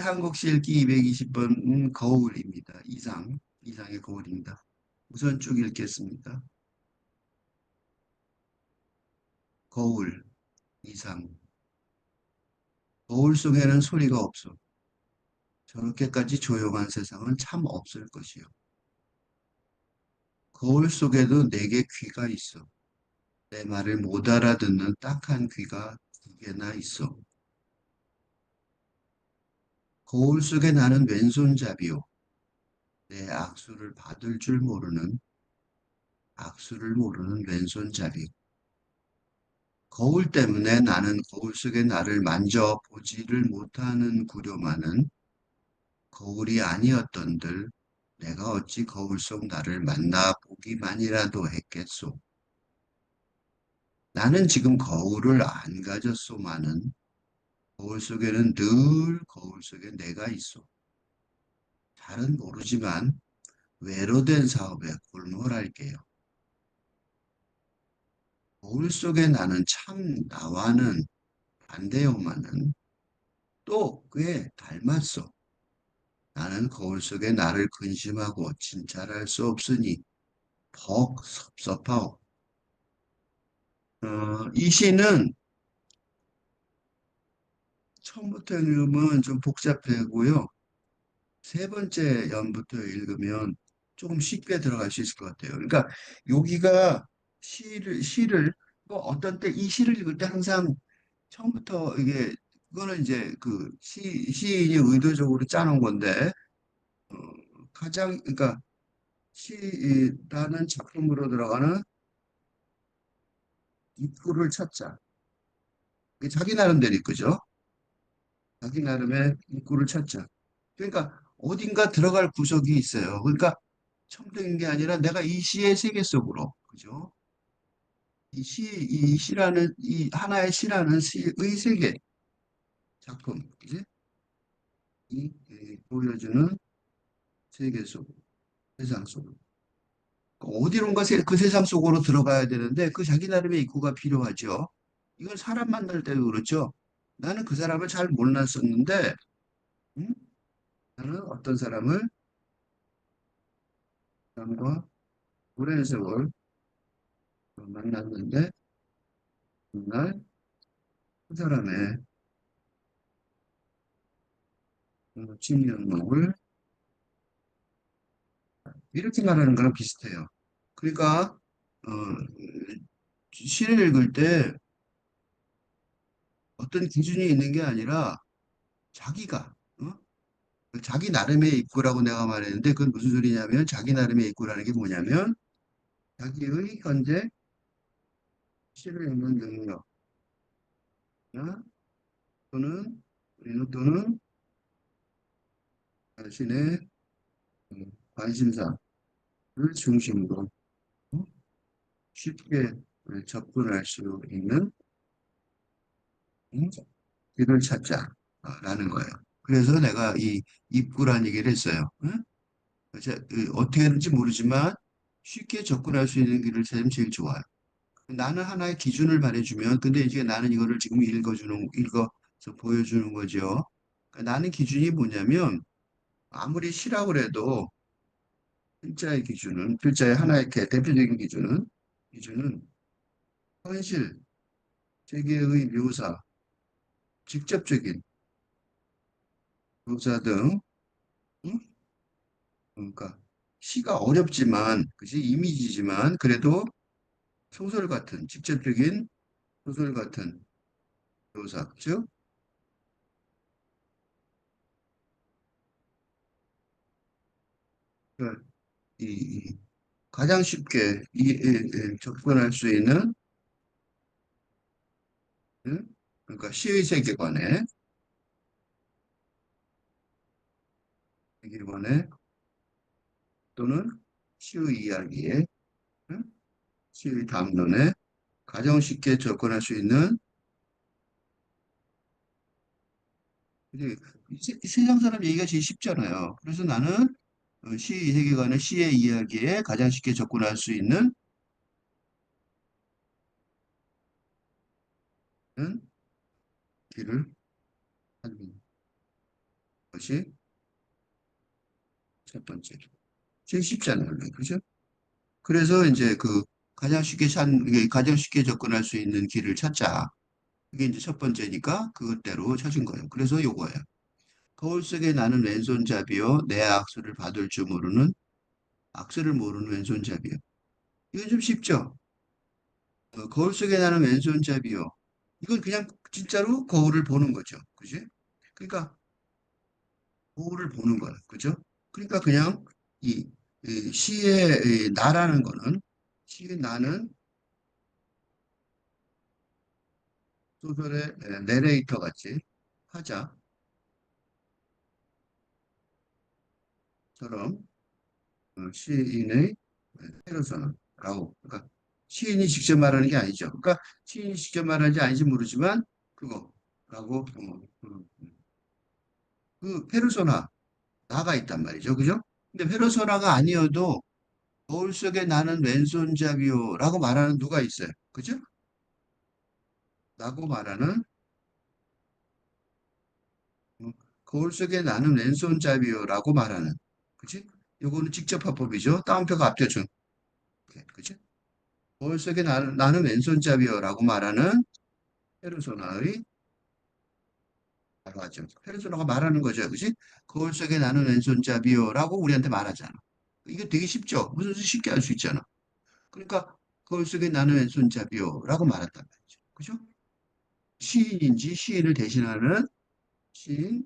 한국 실기 220번 거울입니다. 이상의 거울입니다. 우선 쭉 읽겠습니다. 거울, 이상. 거울 속에는 소리가 없어. 저렇게까지 조용한 세상은 참 없을 것이요. 거울 속에도 내게 귀가 있어. 내 말을 못 알아듣는 딱한 귀가 두 개나 있어. 거울 속에 나는 왼손잡이요. 내 악수를 모르는 왼손잡이. 거울 때문에 나는 거울 속의 나를 만져보지를 못하는 구려마는 거울이 아니었던들 내가 어찌 거울 속 나를 만나보기만이라도 했겠소. 나는 지금 거울을 안 가졌소마는 거울 속에는 늘 거울 속에 내가 있어. 잘은 모르지만 외로된 사업에 골몰할게요. 거울 속에 나는 참 나와는 반대요마는 또 꽤 닮았어. 나는 거울 속에 나를 근심하고 진찰할 수 없으니 퍽 섭섭하오. 이 시는 처음부터 읽으면 좀 복잡하고요. 세 번째 연부터 읽으면 조금 쉽게 들어갈 수 있을 것 같아요. 그러니까 여기가 시를 뭐 어떤 때 이 시를 읽을 때 항상 처음부터 이게 그거는 이제 그 시인이 의도적으로 짜놓은 건데 어, 그러니까 시라는 작품으로 들어가는 입구를 찾자. 이게 자기 나름대로 이끄죠. 자기 나름의 입구를 찾자. 그러니까 어딘가 들어갈 구석이 있어요. 그러니까 첨등인 게 아니라 내가 이 시의 세계 속으로, 그죠? 이 시라는, 이 하나의 시라는 시의 세계, 작품, 그지? 보여주는 세계 속, 세상 속으로. 어디론가 그 세상 속으로 들어가야 되는데 그 자기 나름의 입구가 필요하죠. 이건 사람 만날 때도 그렇죠. 나는 그 사람을 잘 몰랐었는데, 음? 나는 어떤 사람과 오랜 세월 만났는데, 그날 그 사람의 집면목을 이렇게 말하는 거랑 비슷해요. 그러니까, 어, 시를 읽을 때 어떤 기준이 있는 게 아니라 자기가, 자기 나름의 입구라고 내가 말했는데 그건 무슨 소리냐면 자기 나름의 입구라는 게 뭐냐면 자기의 현재 시를 읽는 능력, 또는, 또는 자신의 관심사를 중심으로 어, 쉽게 접근할 수 있는 음, 길을 찾자라는 거예요. 그래서 내가 이 입구란 얘기를 했어요. 응? 어떻게 하는지 모르지만 쉽게 접근할 수 있는 길을 찾으면 제일 좋아요. 나는 하나의 기준을 말해주면, 근데 이제 나는 이거를 지금 읽어서 보여주는 거죠. 그러니까 나는 기준이 뭐냐면, 아무리 시라고 해도 글자의 하나의 대표적인 기준은 현실, 세계의 묘사, 직접적인 묘사 등, 응? 그러니까 시가 어렵지만, 그지? 이미지지만, 그래도 직접적인 소설 같은 묘사, 즉, 그 이 가장 쉽게 접근할 수 있는, 응? 그러니까 세계관에 또는 시의 이야기에, 응? 시의 담론에 가장 쉽게 접근할 수 있는, 이제 이 세상 사람 얘기가 제일 쉽잖아요. 그래서 나는 시 세계관의 시의 이야기에 가장 쉽게 접근할 수 있는 길을 찾는 것이 첫 번째. 제일 쉽잖아요, 원래. 그죠? 그래서 이제 그 이게 가장 쉽게 접근할 수 있는 길을 찾자. 그게 이제 첫 번째니까 그것대로 찾은 거예요. 그래서 요거예요. 거울 속에 나는 왼손잡이요. 내 악수를 받을 줄 모르는 악수를 모르는 왼손잡이요. 이건 좀 쉽죠? 거울 속에 나는 왼손잡이요. 이건 그냥 진짜로 거울을 보는 거죠. 그지? 그러니까 거울을 보는 거야. 그죠? 그러니까 그냥 이, 이 시의 이 나라는 거는 시의 나는 소설의 내레이터 같이 하자처럼 시인의 페르소나라고 그러니까 시인이 직접 말하는 게 아니죠. 그러니까 시인이 직접 말하는지 아닌지 모르지만 그거라고 그 페르소나 나가 있단 말이죠. 그죠? 근데 페르소나가 아니어도 거울 속에 나는 왼손잡이요라고 말하는 누가 있어요. 그죠? 라고 말하는 어, 거울 속에 나는 왼손잡이요라고 말하는 그치? 요거는 직접 화법이죠. 따옴표가 앞뒤죠. 그치? 거울 속에 나는 왼손잡이요라고 말하는 페르소나의 바로 하죠. 페르소나가 말하는 거죠. 그치? 거울 속에 나는 왼손잡이요라고 우리한테 말하잖아. 이게 되게 쉽죠? 무슨 쉽게 할 수 있잖아. 그러니까 거울 속에 나는 왼손잡이요라고 말한단 말이죠. 그죠? 시인인지 시인을 대신하는 시인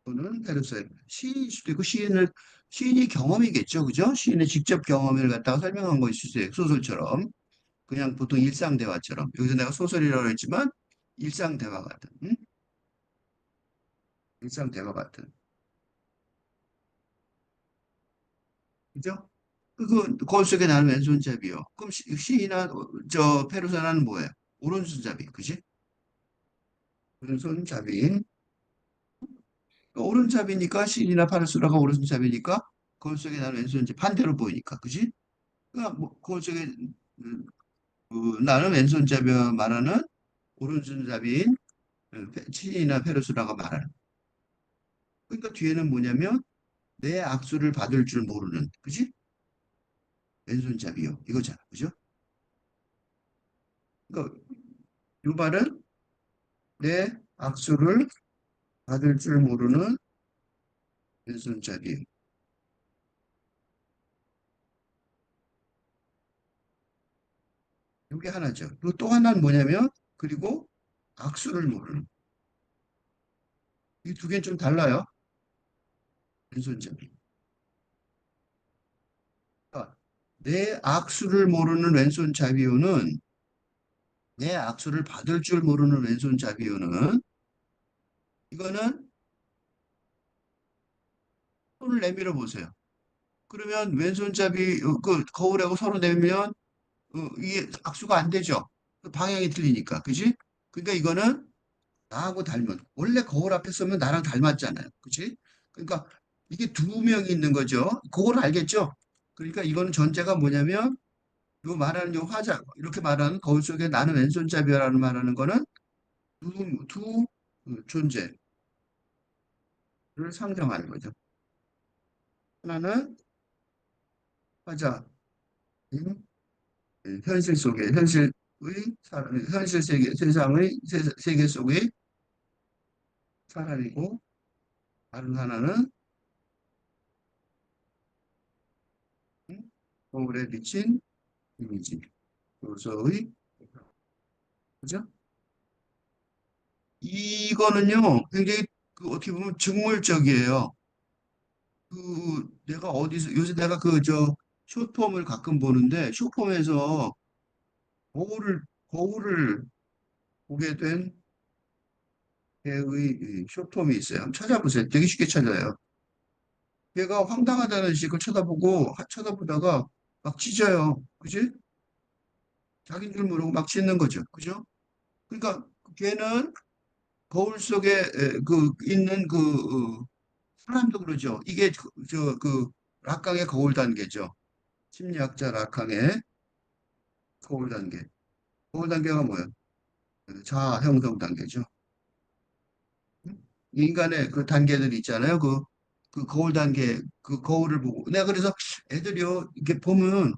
또는 페르소나 시인일 수도 있고 시인이 경험이겠죠, 그죠? 시인의 직접 경험을 갖다가 설명한 것일 수도 있어요. 소설처럼 그냥 보통 일상 대화처럼 여기서 내가 소설이라고 했지만 일상 대화 같은, 응? 일상 대화 같은, 그죠? 그 거울 속에 나는 왼손잡이요. 그럼 시인이나 저 페르소나는 뭐예요? 오른손잡이, 그지? 오른손잡이. 오른잡이니까 시인이나 페르소나가 오른손잡이니까 거울 속에 나는 왼손잡이 반대로 보이니까, 그지? 그러니까 뭐 거울 속에 음, 나는 왼손잡이와 말하는 오른손잡이인 치이나 페르소라가 말하는. 그러니까 뒤에는 뭐냐면 내 악수를 받을 줄 모르는, 그지? 왼손잡이요. 이거잖아. 그죠? 그러니까 이 말은 내 악수를 받을 줄 모르는 왼손잡이. 이게 하나죠. 그리고 또 하나는 뭐냐면 그리고 악수를 모르는. 이 두 개는 좀 달라요. 왼손잡이. 그러니까 내 악수를 모르는 왼손잡이요는 내 악수를 받을 줄 모르는 왼손잡이요는 이거는 손을 내밀어 보세요. 그러면 왼손잡이 그 거울하고 서로 내밀면 이게 악수가 안 되죠. 그 방향이 틀리니까, 그지? 그러니까 이거는 나하고 닮은 원래 거울 앞에 서면 나랑 닮았잖아요, 그지? 그러니까 이게 두 명이 있는 거죠. 그걸 알겠죠? 그러니까 이거는 전제가 뭐냐면 요 말하는 요 화자 이렇게 말하는 거울 속에 나는 왼손잡이라는 말하는 거는 두 존재를 상정하는 거죠. 하나는 화자, 현실 속에 현실 세상의 세계 속의 사람이고 다른 하나는 거울에 비친 이미지 요소의 그죠? 이거는요 굉장히 어떻게 보면 직물적이에요. 내가 어디서 요새 내가 쇼폼을 가끔 보는데 쇼폼에서 거울을 보게 된 배의 이 쇼폼이 있어요. 한번 찾아보세요. 되게 쉽게 찾아요. 걔가 황당하다는 식을 쳐다보고 쳐다보다가 막 짖어요. 그지? 자기인 줄 모르고 막 짖는 거죠. 그죠? 그러니까 걔는 거울 속에 있는 사람도 그러죠. 이게 락강의 거울 단계죠. 심리학자 락강의 거울 단계. 거울 단계가 뭐예요? 자아 형성 단계죠. 응? 인간의 그 단계들 있잖아요. 그 거울 단계, 그 거울을 보고. 내가 그래서 애들이요, 이렇게 보면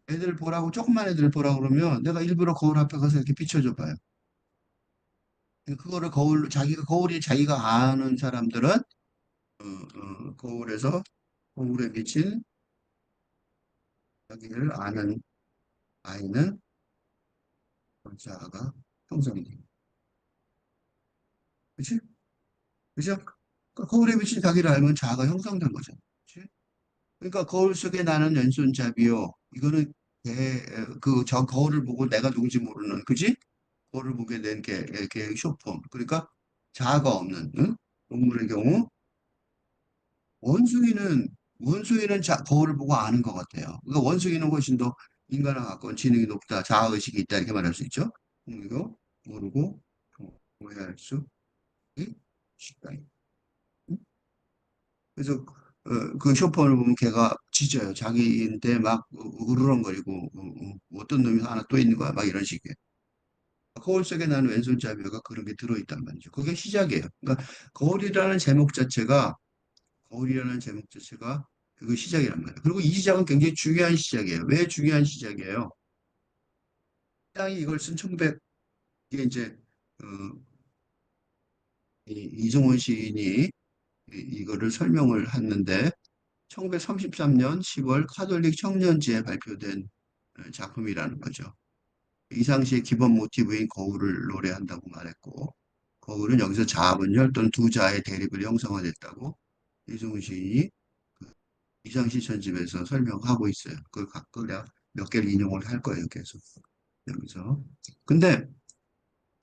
애들 보라고, 조금만 애들 보라고 그러면 내가 일부러 거울 앞에 가서 이렇게 비춰줘 봐요. 그거를 거울이 자기가 아는 사람들은, 거울에서, 거울에 비친 자기를 아는 아이는 자아가 형성이 됩니다. 그치? 그죠? 그러니까 거울에 비친 자기를 알면 자아가 형성된 거죠. 그치? 그러니까 거울 속에 나는 왼손잡이요. 이거는 저 거울을 보고 내가 누군지 모르는, 그지? 거울을 보게 된 개 쇼폼. 그러니까 자아가 없는, 응? 동물의 경우 원숭이는 거울을 보고 아는 것 같아요. 그러니까 원숭이는 훨씬 더 인간과 가까운 지능이 높다, 자아의식이 있다 이렇게 말할 수 있죠. 이거 모르고 오해할 수 있다. 응? 그래서 그 쇼폰을 보면 걔가 짖어요. 자기인데 막 으르렁거리고 어떤 놈이 하나 또 있는 거야. 막 이런 식이에요. 거울 속에 나는 왼손잡이가 그런 게 들어있단 말이죠. 그게 시작이에요. 그러니까 거울이라는 제목 자체가 거울이라는 제목 자체가 그 시작이란 말이에요. 그리고 이 시작은 굉장히 중요한 시작이에요. 왜 중요한 시작이에요? 땅이 이걸 쓴 1900, 이게 이제 어, 이종원 시인이 이거를 설명을 했는데 1933년 10월 카톨릭 청년지에 발표된 작품이라는 거죠. 이 당시의 기본 모티브인 거울을 노래한다고 말했고, 거울은 여기서 자아분열 또는 두 자아의 대립을 형성화됐다고 이승훈 시인이 그 이상시 전집에서 설명하고 있어요. 그걸 갖고 내가 몇 개를 인용을 할 거예요, 계속. 여기서. 근데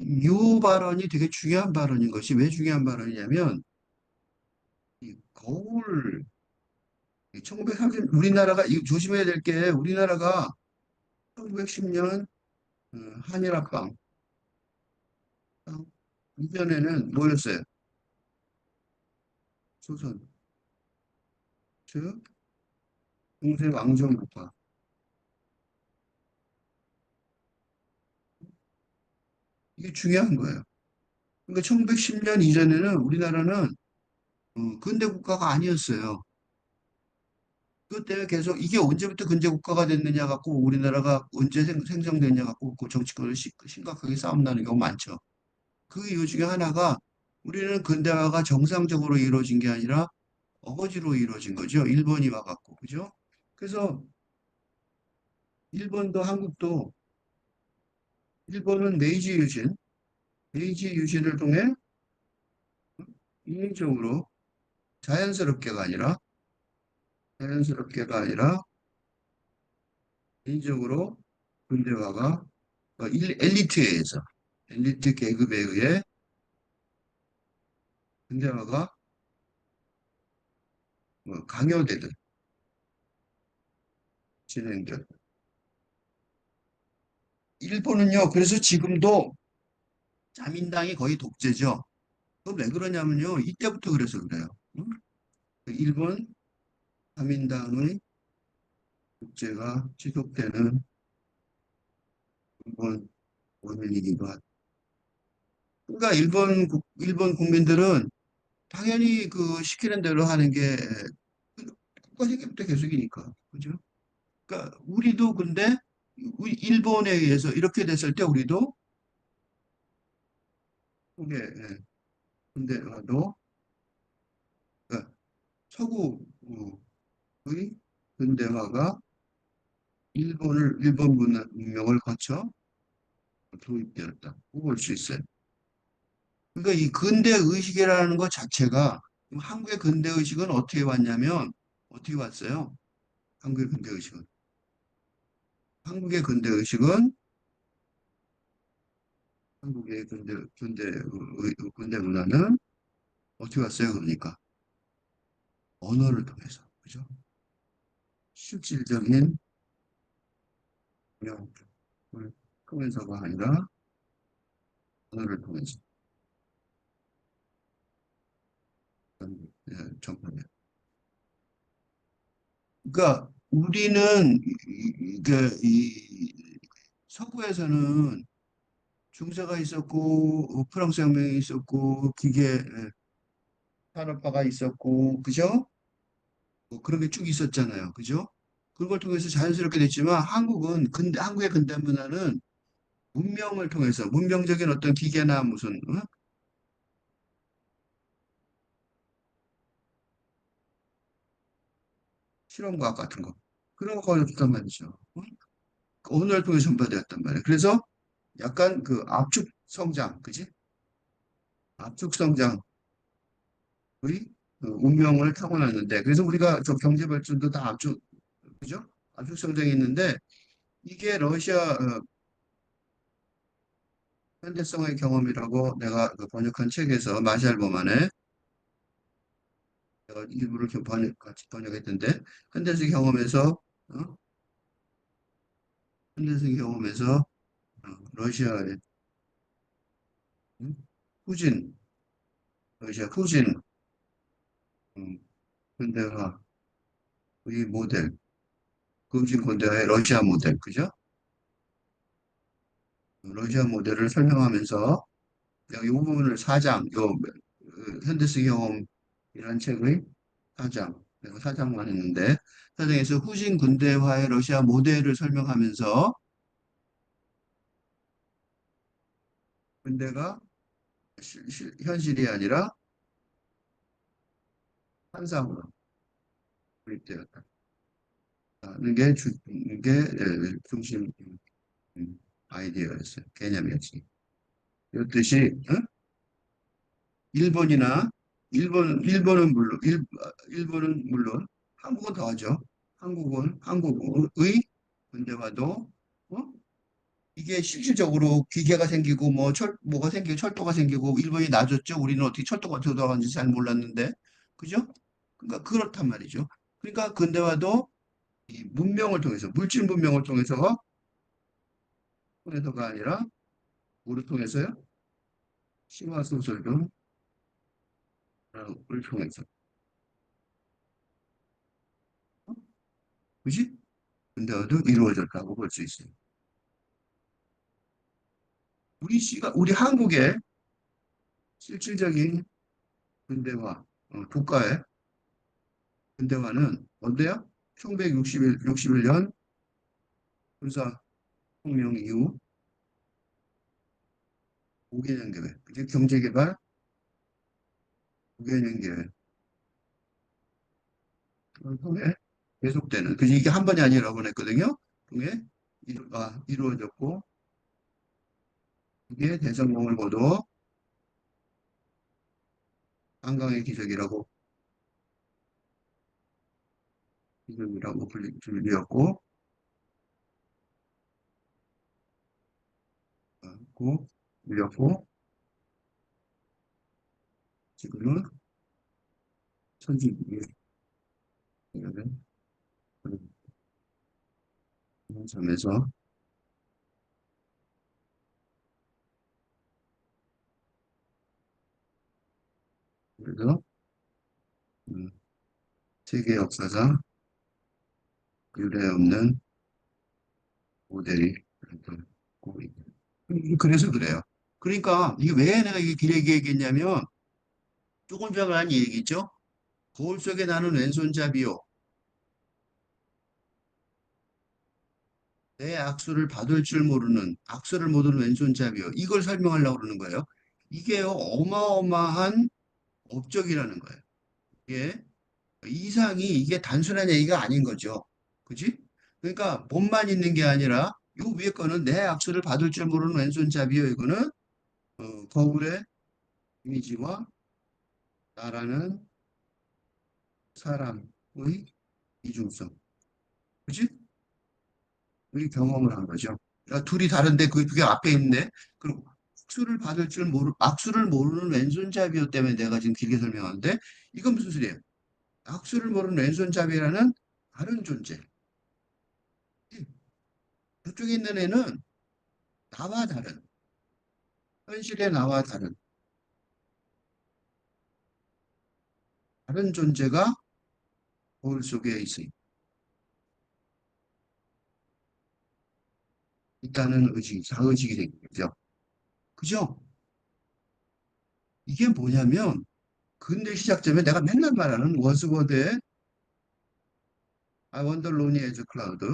이 발언이 되게 중요한 발언인 것이 왜 중요한 발언이냐면, 이 거울, 1930, 우리나라가, 조심해야 될 게, 우리나라가 1910년 한일합방 이전에는 뭐였어요? 조선, 즉 중세 왕정국가. 이게 중요한 거예요. 그러니까 1910년 이전에는 우리나라는 근대 국가가 아니었어요. 그것 때문에 계속 이게 언제부터 근대 국가가 됐느냐 갖고 우리나라가 언제 생성됐냐 갖고 그 정치권을 심각하게 싸움 나는 경우 많죠. 그 이유 중에 하나가 우리는 근대화가 정상적으로 이루어진 게 아니라 어거지로 이루어진 거죠. 일본이 와갖고 그죠? 그래서 일본도 한국도 일본은 메이지 유신을 통해 인위적으로 자연스럽게가 아니라 자연스럽게가 아니라 인위적으로 근대화가 엘리트에 의해서 엘리트 계급에 의해 근대화가 강요되듯 진행된. 일본은요, 그래서 지금도 자민당이 거의 독재죠. 그건 왜 그러냐면요, 이때부터 그래서 그래요. 응? 그 일본 자민당의 독재가 지속되는 일본 원인이기도 하다. 그러니까 일본 국민들은 당연히 그 시키는 대로 하는 게 국가 생각부터 계속이니까. 그죠? 그러니까 우리도 근데 일본에 의해서 이렇게 됐을 때 우리도 그게 근데 너 그러니까 서구의 근대화가 일본 문명을 거쳐 도입되었다. 볼 수 있어요. 그러니까 이 근대 의식이라는 것 자체가 한국의 근대 의식은 어떻게 왔냐면 어떻게 왔어요? 한국의 근대 의식은 한국의 근대 의식은 한국의 근대 문화는 어떻게 왔어요? 그러니까 언어를 통해서 그죠? 실질적인 영향을 통해서가 아니라 언어를 통해서 접근해요. 그러니까 우리는 이 서구에서는 중세가 있었고 프랑스 혁명이 있었고 기계 산업화가 있었고, 그죠? 뭐 그런 게 쭉 있었잖아요. 그죠? 그런 걸 통해서 자연스럽게 됐지만 한국의 근대 문화는 문명을 통해서 문명적인 어떤 기계나 무슨 실험과학 같은 거 그런 거 거의 없단 말이죠. 언어를 통해서 전파되었단 말이에요. 그래서 약간 그 압축 성장, 그지? 압축 성장의 그 운명을 타고났는데 그래서 우리가 저 경제 발전도 다 압축, 그죠? 압축 성장이 있는데 이게 러시아 현대성의 경험이라고 내가 그 번역한 책에서 마샬 버만의 내가 일부를 같이 번역했던데 현대성 경험에서 어? 현대성 경험에서 러시아의 음? 후진 러시아 후진 음, 현대화의 모델 후진 현대화의 러시아 모델 그죠? 러시아 모델을 설명하면서 내가 이 부분을 사장 현대성 경험이라는 책의 사장 내가 사장만 했는데 사장에서 후진 군대화의 러시아 모델을 설명하면서 군대가 현실이 아니라 환상으로 도입되었다는 중심 음, 아이디어였어요. 개념이었지. 이렇듯이 일본이나 일본은 물론 한국은 더하죠. 한국의 근대화도 어? 이게 실질적으로 기계가 생기고 뭐가 생기고 철도가 생기고 일본이 낮았죠. 우리는 어떻게 철도가 어떻게 돌아가는지 잘 몰랐는데 그죠? 그러니까 그렇단 말이죠. 그러니까 근대화도 이 문명을 통해서 물질 문명을 통해서가 아니라 뭐를 통해서요? 신화 소설을 통해서 그지? 근대화도 이루어졌다고 볼 수 있어요. 우리 한국의 실질적인 근대화, 국가의 근대화는 언제요? 1961년 군사혁명 이후 5개년 계획, 그지? 경제개발 5개년 계획 통해 계속되는, 그지? 이게 한 번이 아니라고 했거든요. 통해 이루어졌고, 이게 대성공을 거둬 한강의 기적이라고 불리었고, 고, 불렸고, 지금은 선진국이 되는 그런 점에서, 그래서, 음, 세계 역사상 유례 없는 모델이 되고 있다. 그래서 그래요. 그러니까 이게 왜 내가 이게 길게 얘기했냐면 조금 전에 한 얘기죠. 거울 속에 나는 왼손잡이요. 내 악수를 받을 줄 모르는 악수를 모르는 왼손잡이요. 이걸 설명하려고 그러는 거예요. 이게요 어마어마한 업적이라는 거예요. 이게 이상이 이게 단순한 얘기가 아닌 거죠. 그지? 그러니까 몸만 있는 게 아니라 요 위에 거는 내 악수를 받을 줄 모르는 왼손잡이요. 이거는 거울의 이미지와 나라는 사람의 이중성. 그지? 이 경험을 한 거죠. 그러니까 둘이 다른데 그게 앞에 있는데 그리고 악수를 모르는 왼손잡이였 때문에 내가 지금 길게 설명하는데 이건 무슨 소리예요? 악수를 모르는 왼손잡이라는 다른 존재. 그쪽에 있는 애는 나와 다른 현실의 나와 다른 존재가 거울 속에 있다는 자의식이 생기죠. 그죠? 이게 뭐냐면 근대 시작점에 내가 맨날 말하는 워즈워드의 I wonder lonely as a cloud.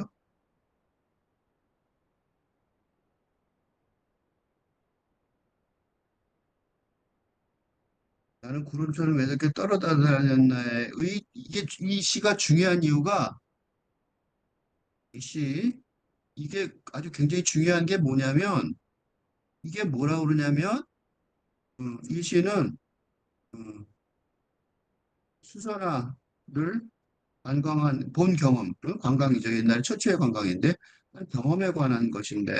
나는 구름처럼 왜 이렇게 떨어다녔나의 이게 이 시가 중요한 이유가 이 시, 이게 아주 굉장히 중요한 게 뭐냐면 이게 뭐라고 그러냐면 이 시는 수선화를 관광한 본 경험, 관광이죠. 옛날에 최초의 관광인데 경험에 관한 것인데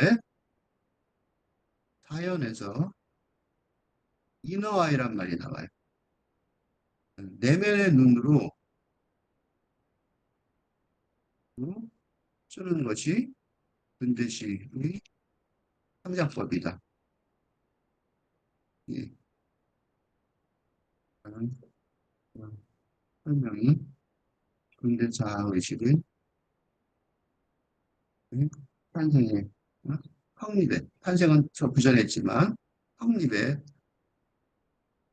사연에서 이너 아이란 말이 나와요. 내면의 눈으로 쓰는 것이 근대시의 창작법이다. 예, 라는 그런 설명이 근대 자아의식의 탄생에 확립에 탄생은 저 부전했지만 확립에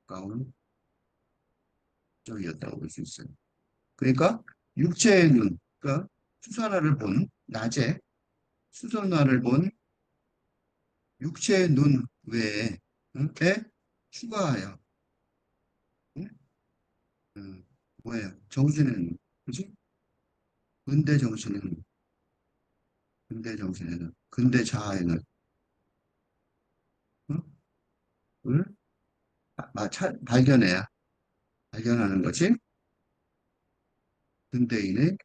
가까운 적이었다고 볼 수 있어요. 그러니까 육체의 눈, 그러니까 수선화를 본 낮에 수선화를 본 육체의 눈 외에 에 추가하여 응? 음, 뭐예요? 정신의 눈, 그지? 근대 정신의 눈, 근대 정신의 눈, 근대 자아의 눈, 응? 을 발견해야 발견하는 것이 근대인의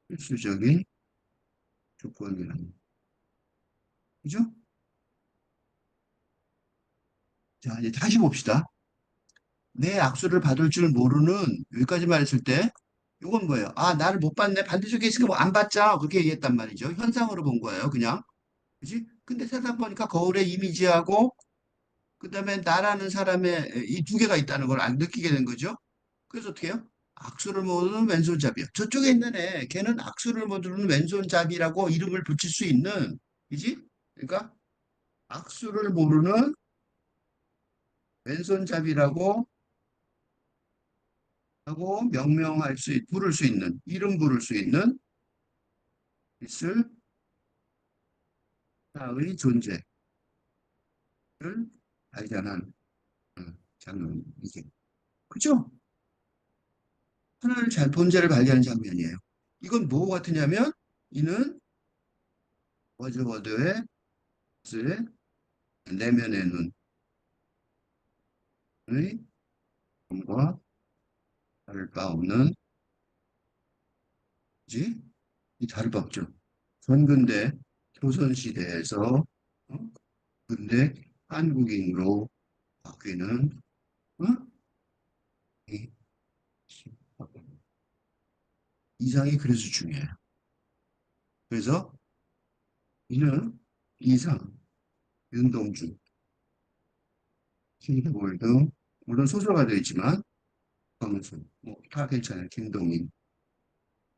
필수적인 조건이라는 거죠. 자, 이제 다시 봅시다. 내 악수를 받을 줄 모르는 여기까지 말했을 때 이건 뭐예요? 아, 나를 못 봤네. 반대쪽에 있으니까 뭐안 봤자. 그렇게 얘기했단 말이죠. 현상으로 본 거예요. 그냥. 그지? 근데 세상 보니까 거울의 이미지하고 그다음에 나라는 사람의 이 두 개가 있다는 걸 느끼게 된 거죠. 그래서 어떻게 해요? 악수를 모르는 왼손잡이요. 저쪽에 있는 애, 걔는 악수를 모르는 왼손잡이라고 이름을 붙일 수 있는, 그지? 그러니까 악수를 모르는 왼손잡이라고 하고 명명할 부를 수 있는, 이름 부를 수 있는 있을 자의 존재를 발견한 장면이게. 그죠? 하나를 잘 존재를 발견한 장면이에요. 이건 뭐 같으냐면 이는 워즈워드의 내면의 눈의 검과 다를 바 없는 지? 이 다를 바 없죠. 전근대 조선시대에서 어? 근대 한국인으로 바뀌는 어? 이 이상이 그래서 중요해요. 그래서 이는 이상, 윤동주, 김월등 물론 소설가 되어 있지만 강수, 뭐다 괜찮아요. 김동인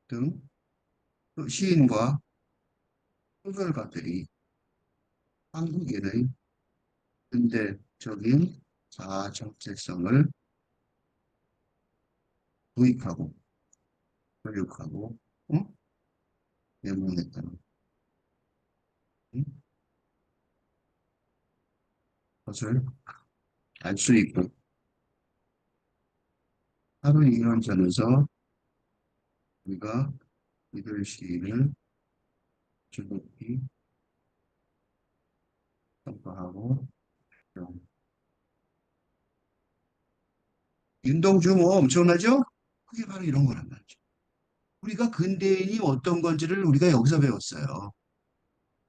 등 또 시인과 소설가들이 한국인의 근대적인 자아 정체성을 도입하고 교육하고 내모했다는 것을 알 수 있고 하루 이런 점에서 우리가 이들 시인을 주목히 평가하고 좀 윤동주 뭐 엄청나죠? 그게 바로 이런 거란 말이죠. 우리가 근대인이 어떤 건지를 우리가 여기서 배웠어요.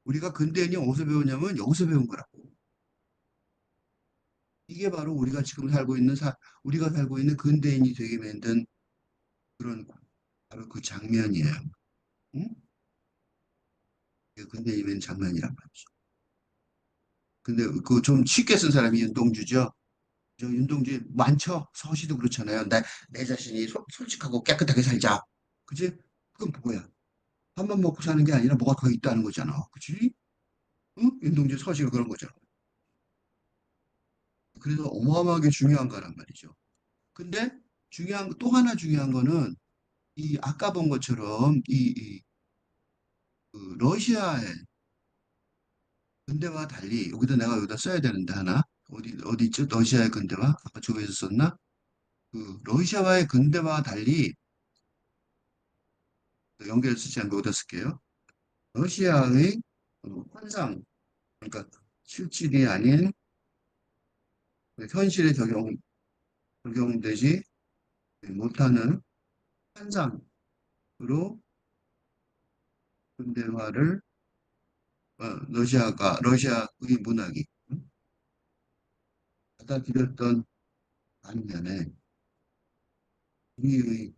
우리가 근대인이 어디서 배웠냐면 여기서 배운 거라고. 이게 바로 우리가 지금 살고 있는 우리가 살고 있는 근대인이 되게 만든 그런 바로 그 장면이에요. 응? 그게 근대인의 장면이란 말이죠. 근데 그 좀 쉽게 쓴 사람이 윤동주죠. 저 윤동주 많죠. 서시도 그렇잖아요. 내 자신이 솔직하고 깨끗하게 살자. 그지? 그건 뭐야? 밥만 먹고 사는 게 아니라 뭐가 더 있다는 거잖아. 그지? 응? 윤동주 서시가 그런 거잖아. 그래서 어마어마하게 중요한 거란 말이죠. 근데 또 하나 중요한 거는 이 아까 본 것처럼 그 러시아의 근대와 달리 여기다 써야 되는데 하나 어디 있죠? 러시아의 근대화 아까 조에서 썼나? 그 러시아와의 근대와 달리 연결 쓰지 않고 여기다 쓸게요. 러시아의 환상 그러니까 실질이 아닌 그 현실에 적용되지 못하는 환상으로 근대화를 러시아의 문학이 받아들였던 반면에 우리의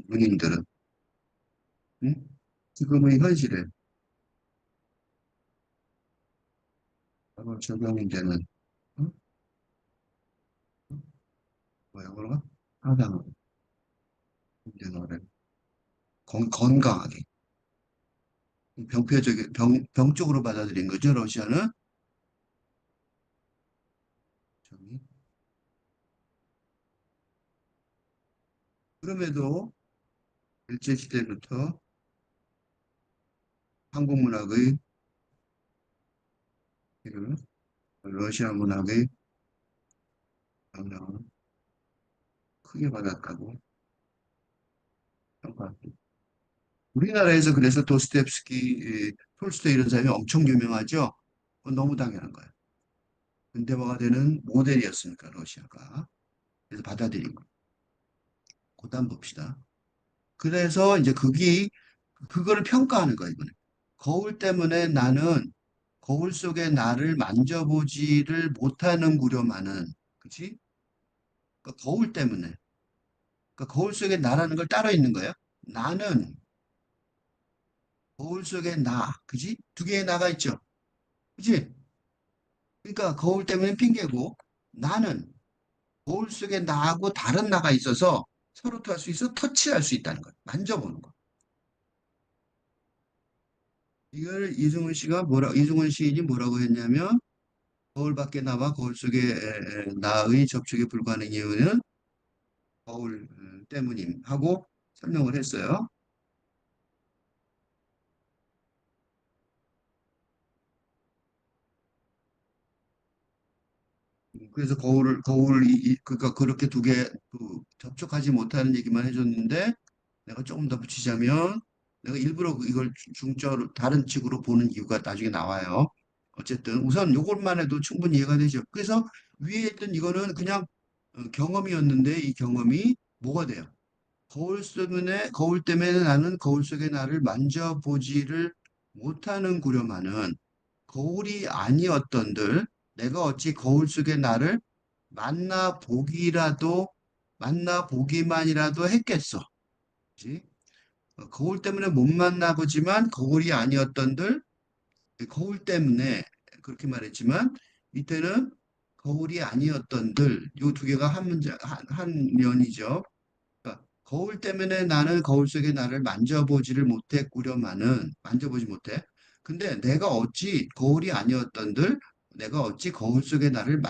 문인들은 응? 지금의 현실에 바로 적용이 되는 응? 뭐야 그러가? 하나로 근대화를 건강하게 병적으로 받아들인 거죠 러시아는. 점이. 그럼에도 일제시대부터 한국 문학의 이를 러시아 문학의 영향을 크게 받았다고 평가합니다. 우리나라에서 그래서 도스토옙스키, 톨스토이 이런 사람이 엄청 유명하죠. 그건 너무 당연한 거예요. 근대화가 되는 모델이었으니까 러시아가. 그래서 받아들인 거. 그다음 봅시다. 그래서 이제 그거를 평가하는 거예요, 이번에. 거울 때문에 나는 거울 속에 나를 만져보지를 못하는 구려마는, 그치? 그러니까 거울 때문에. 그러니까 거울 속에 나라는 걸 따로 있는 거예요. 나는 거울 속에 나, 그지? 두 개의 나가 있죠. 그지? 그러니까 거울 때문에 핑계고 나는 거울 속에 나하고 다른 나가 있어서 서로 할 수 있어 터치할 수 있다는 거예요. 만져보는 거. 이걸 이승훈 시인이 뭐라고 했냐면 거울 밖에 나와 거울 속에 나의 접촉에 불과한 이유는 거울 때문임 하고 설명을 했어요. 그래서 그러니까 그렇게 접촉하지 못하는 얘기만 해줬는데 내가 조금 더 붙이자면 내가 일부러 이걸 중점으로 다른 식으로 보는 이유가 나중에 나와요. 어쨌든 우선 요것만 해도 충분히 이해가 되죠. 그래서 위에 있던 이거는 그냥 경험이었는데 이 경험이 뭐가 돼요? 거울 때문에 나는 거울 속의 나를 만져보지를 못하는 구려마는 거울이 아니었던들 내가 어찌 거울 속의 나를 만나보기라도 만나보기만이라도 했겠어. 그치? 거울 때문에 못 만나보지만 거울이 아니었던들 거울 때문에 그렇게 말했지만 밑에는 거울이 아니었던들 요 두 개가 한 면이죠. 그러니까 거울 때문에 나는 거울 속의 나를 만져보지 못해. 근데 내가 어찌 거울 속의 나를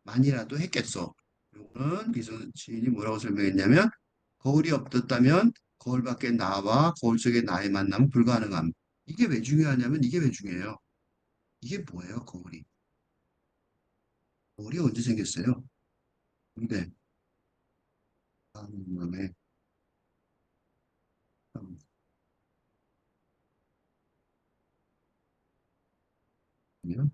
만이라도 했겠어. 이거는 비선 시인이 뭐라고 설명했냐면 거울이 없었다면 거울 밖에 나와 거울 속의 나의 만남은 불가능함. 이게 왜 중요하냐면 이게 왜 중요해요? 이게 뭐예요, 거울이? 거울이 언제 생겼어요? 근데 다음에 아니요.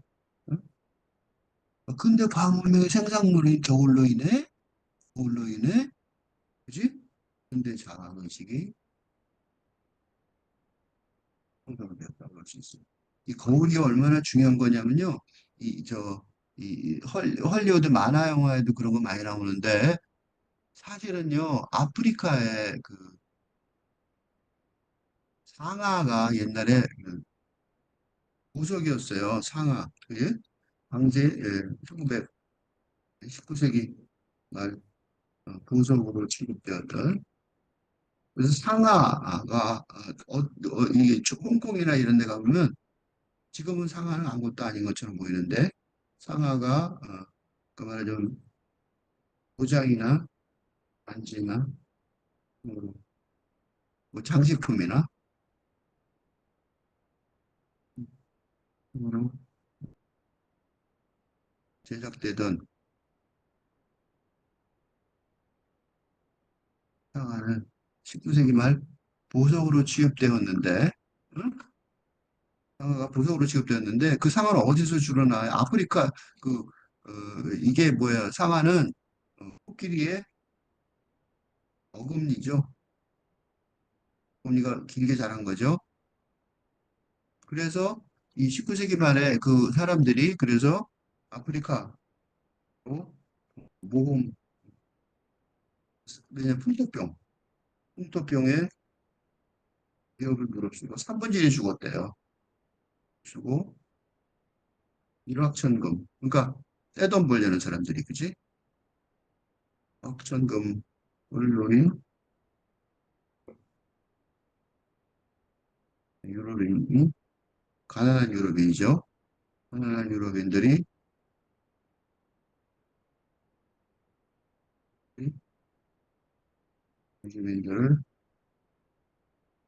근데 광운명의 생산물이 겨울로 인해, 그지? 근대 자아의식이 형성되었다고 할 수 있습니다. 이 거울이 얼마나 중요한 거냐면요. 이, 저, 헐리우드 만화 영화에도 그런 거 많이 나오는데, 사실은요, 아프리카의 그 상아가 옛날에 그 보석이었어요. 상아. 그게 방제, 19세기 말 보석으로 취급되었던 그래서 상하가 이게 홍콩이나 이런 데 가보면 지금은 상하는 아무것도 아닌 것처럼 보이는데 상아가 그 말하자면 도장이나 반지나 뭐, 뭐 장식품이나 뭐 제작되던 상아는 19세기 말 보석으로 취급되었는데 응? 상어가 보석으로 취급되었는데 그 상어는 어디서 주로 나와요? 아프리카 그 이게 뭐야? 상어는 코끼리의 어금니죠. 어금니가 길게 자란 거죠. 그래서 이 19세기 말에 그 사람들이 그래서 아프리카로 모험 그냥 풍토병에 위협을 무릅쓰고 3분질이 죽었대요. 주고 일확천금. 그러니까 떼돈 벌려는 사람들이 그지? 일확천금 을로인 유럽인이 가난한 유럽인이죠. 가난한 유럽인들이 유럽인들을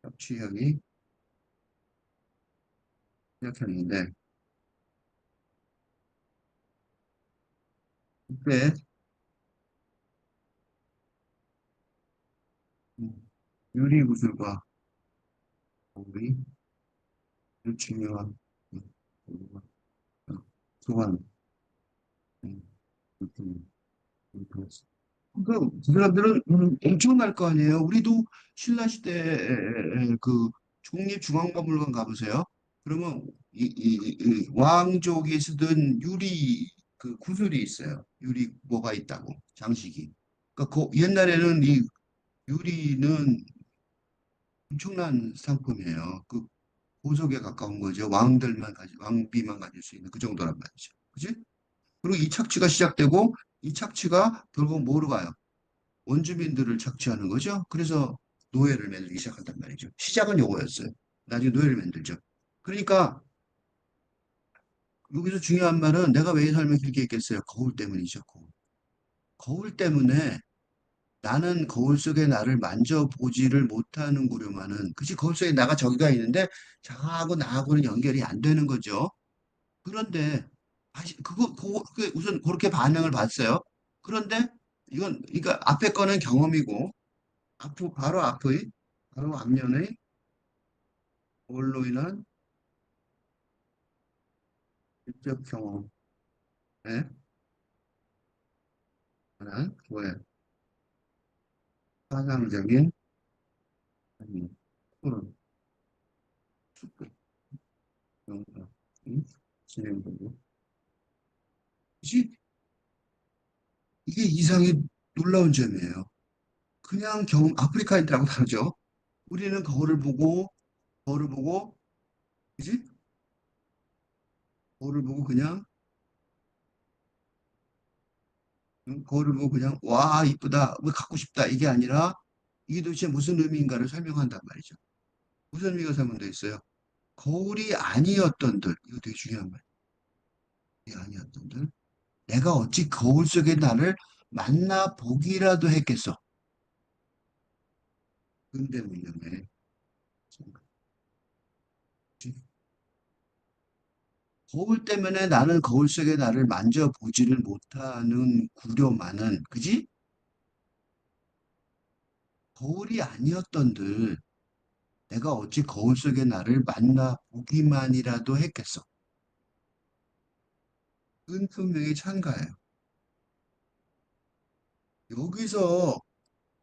협치하기 시작했는데 그때 유리구슬과 우리 중요한 소관 그 사람들은 엄청날 거 아니에요. 우리도 신라 시대에 그 국립중앙박물관 가보세요. 그러면 이 왕족이 쓰던 유리 그 구슬이 있어요. 유리 뭐가 있다고 장식이. 그러니까 그 옛날에는 이 유리는 엄청난 상품이에요. 그 보석에 가까운 거죠. 왕비만 가질 수 있는 그 정도란 말이죠. 그지? 그리고 이 착취가 시작되고 이 착취가 결국 뭐로 가요? 원주민들을 착취하는 거죠. 그래서 노예를 만들기 시작한단 말이죠. 시작은 요거였어요. 나중에 노예를 만들죠. 그러니까 여기서 중요한 말은 내가 왜 이 삶을 길게 했겠어요? 거울 때문이죠. 거울. 거울 때문에 나는 거울 속에 나를 만져보지를 못하는 구려마는 그치 거울 속에 나가 저기가 있는데 자하고 나하고는 연결이 안 되는 거죠. 그런데 다시 그게 우선 그렇게 반응을 봤어요. 그런데 이거 앞에 거는 경험이고 바로 앞면의 뭘로 인한 직접 경험에 관한 뭐예요? 사상적인 아니, 토론, 축구, 영상이 진행되고 이게 이게 이상이 놀라운 점이에요. 그냥 아프리카인들하고 다르죠. 우리는 거울을 보고 그지? 거울을 보고 그냥 거울을 보고 그냥 와 이쁘다, 뭐 갖고 싶다 이게 아니라 이게 도대체 무슨 의미인가를 설명한단 말이죠. 무슨 의미가 설명돼 있어요? 거울이 아니었던들 이거 되게 중요한 말이 아니었던들 내가 어찌 거울 속의 나를 만나 보기라도 했겠어. 근대 문명에 거울 때문에 나는 거울 속의 나를 만져보지를 못하는 구려만은 그지? 거울이 아니었던들 내가 어찌 거울 속의 나를 만나 보기만이라도 했겠어. 그건 분명히 찬가예요.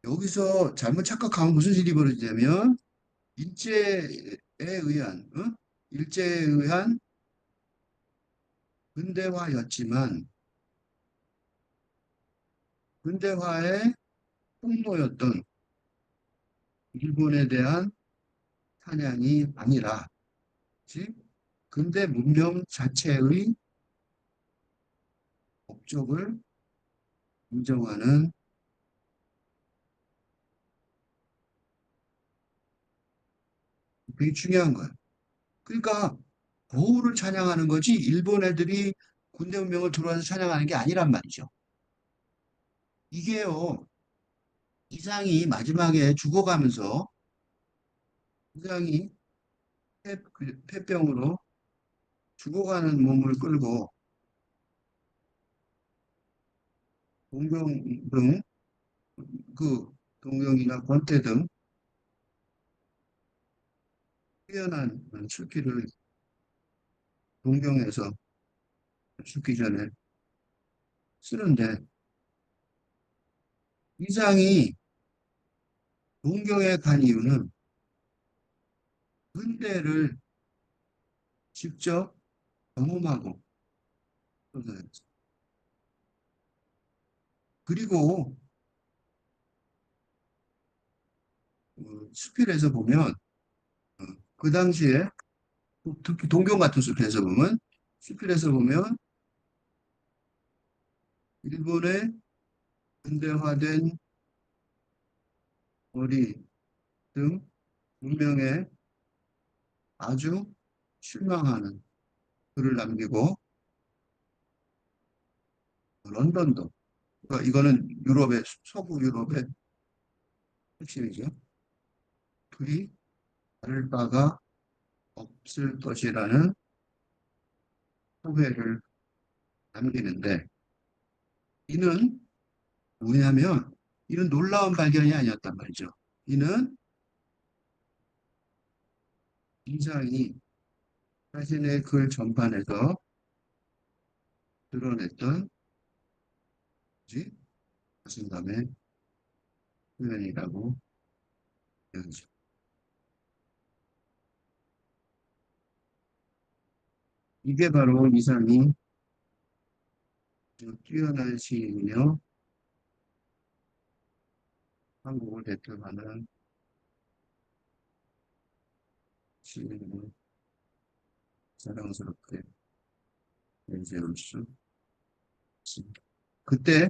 여기서 잘못 착각하면 무슨 일이 벌어지냐면 일제에 일제에 의한 근대화였지만 근대화의 폭로였던 일본에 대한 사냥이 아니라 즉 근대 문명 자체의 목적을 인정하는 되게 중요한 거예요. 그러니까 거울을 찬양하는 거지 일본 애들이 군대 문명을 들어와서 찬양하는 게 아니란 말이죠. 이게요, 이상이 마지막에 죽어가면서 이상이 폐병으로 죽어가는 몸을 끌고 동경 등, 그 동경이나 권태 등 뛰어난 술기를 동경에서 죽기 전에 쓰는데 이상이 동경에 간 이유는 근대를 직접 경험하고 그리고 수필에서 보면 그 당시에 특히 동경 같은 수필에서 보면 수필에서 보면 일본의 근대화된 머리 등 문명에 아주 실망하는 글을 남기고 런던도 그러니까 이거는 유럽의 서부 유럽의 핵심이죠. 둘이 다를 바가 없을 것이라는 소회를 남기는데 이는 뭐냐면 이는 놀라운 발견이 아니었단 말이죠. 이는 이상이 자신의 글 전반에서 드러냈던 뭐지? 자신감의 표현이라고 여기죠. 이게 바로 이상이 뛰어난 시인이며 한국을 대표하는 시인으로 자랑스럽게 내세울 수 있습니다. 그때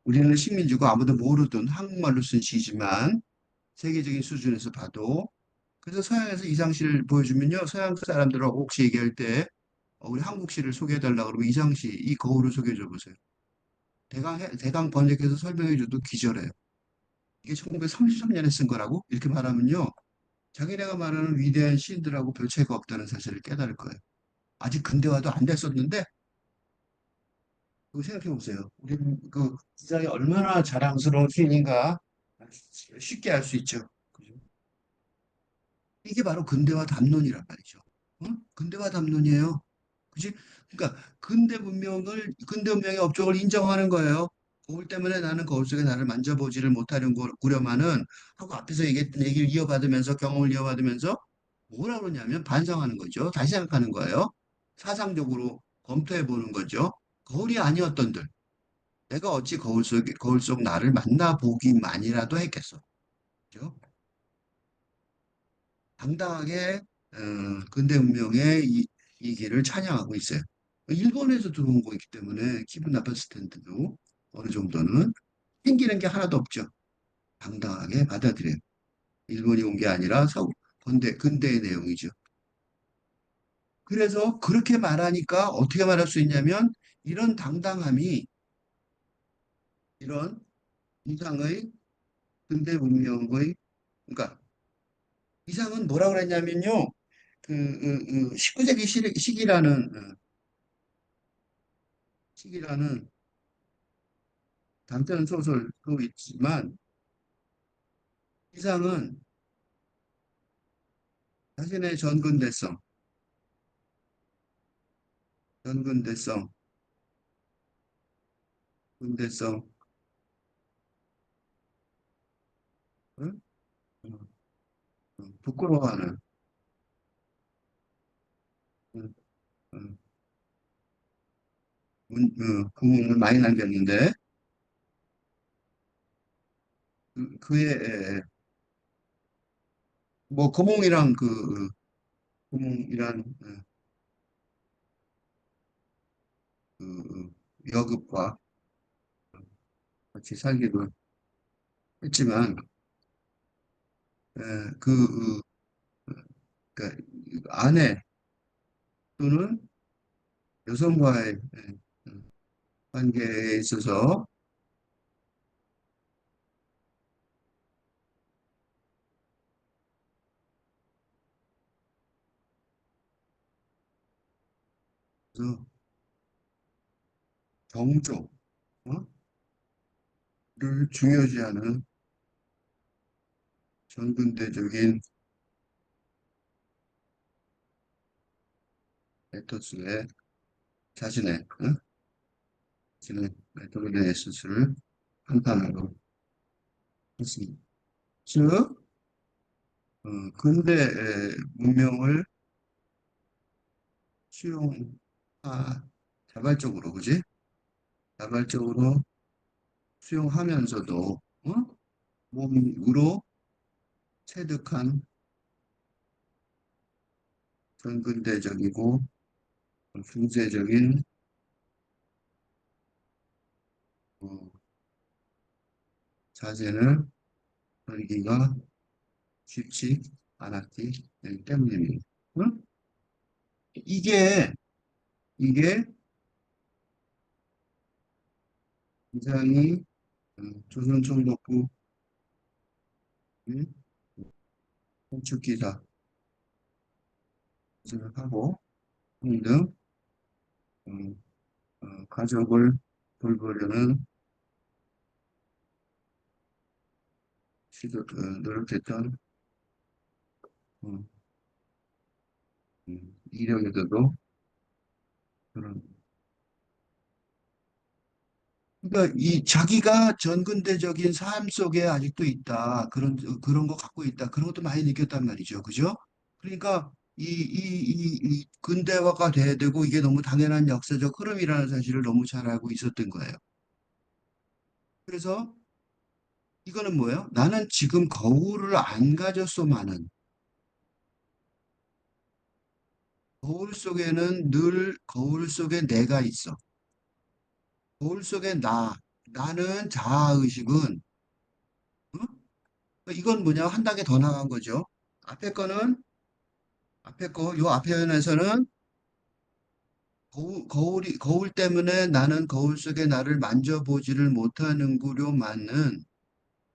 우리는 식민지고 아무도 모르던 한국말로 쓴 시지만 세계적인 수준에서 봐도 그래서 서양에서 이상시를 보여주면요. 서양 사람들하고 혹시 얘기할 때 우리 한국 시를 소개해달라 그러면 이상시 이 거울을 소개해줘 보세요. 대강 번역해서 설명해줘도 기절해요. 이게 1933년에 쓴 거라고 이렇게 말하면요. 자기네가 말하는 위대한 시인들하고 별 차이가 없다는 사실을 깨달을 거예요. 아직 근대화도 안 됐었는데 그거 생각해 보세요. 우리는 그 세상에 얼마나 자랑스러운 시인인가 쉽게 알 수 있죠. 그죠? 이게 바로 근대화 담론이란 말이죠. 어? 근대화 담론이에요. 그지? 그러니까 근대 문명의 업적을 인정하는 거예요. 거울 때문에 나는 거울 속에 나를 만져보지를 못하는 구려마는 하고 앞에서 얘기했던 얘기를 이어받으면서 경험을 이어받으면서 뭐라 그러냐면 반성하는 거죠. 다시 생각하는 거예요. 사상적으로 검토해 보는 거죠. 거울이 아니었던들 내가 어찌 거울 속 나를 만나보기만이라도 했겠어. 그죠? 당당하게 근대 문명의 이 길을 찬양하고 있어요. 일본에서 들어온 거기 때문에 기분 나빴을 텐데도 어느 정도는 생기는 게 하나도 없죠. 당당하게 받아들여요. 일본이 온 게 아니라 근대의 내용이죠. 그래서 그렇게 말하니까 어떻게 말할 수 있냐면 이런 당당함이 이런 이상의 근대 문명의 그러니까 이상은 뭐라 그랬냐면요. 19세기 시기라는 단편 소설도 있지만 이상은 자신의 전근대성, 근대성, 을 부끄러워하는 음, 음, 부분을 많이 남겼는데 그의 뭐 거몽이란 그 여급과 같이 살기도 했지만 에, 그, 그 아내 또는 여성과의 관계에 있어서 그래서 경조, 어? 를 중요시하는 전근대적인 에토스의 자신의, 자신의 메토게네시스를 한탄으로 했습니다. 즉, 근대 문명을 자발적으로, 그지? 자발적으로 수용하면서도, 몸으로 체득한 전근대적이고 중세적인 어, 자세를 버리기가 쉽지 않았기 때문입니다. 응? 이게, 이게 굉장히 조선총독부 건축기사 하고 등등 음, 가족을 돌보려는 노력했던 음, 이력에서도 그런 그러니까 이 자기가 전근대적인 삶 속에 아직도 있다. 그런 거 갖고 있다. 그런 것도 많이 느꼈단 말이죠. 그죠? 그러니까 이 근대화가 돼야 되고 이게 너무 당연한 역사적 흐름이라는 사실을 너무 잘 알고 있었던 거예요. 그래서 이거는 뭐예요? 나는 지금 거울을 안 가졌소만은 거울 속에는 늘 거울 속에 내가 있어. 거울 속에 나는 자아의식은 이건 뭐냐? 한 단계 더 나간 거죠. 앞에 거는 요 앞에 연에서는 거울 때문에 나는 거울 속에 나를 만져보지를 못하는구려마는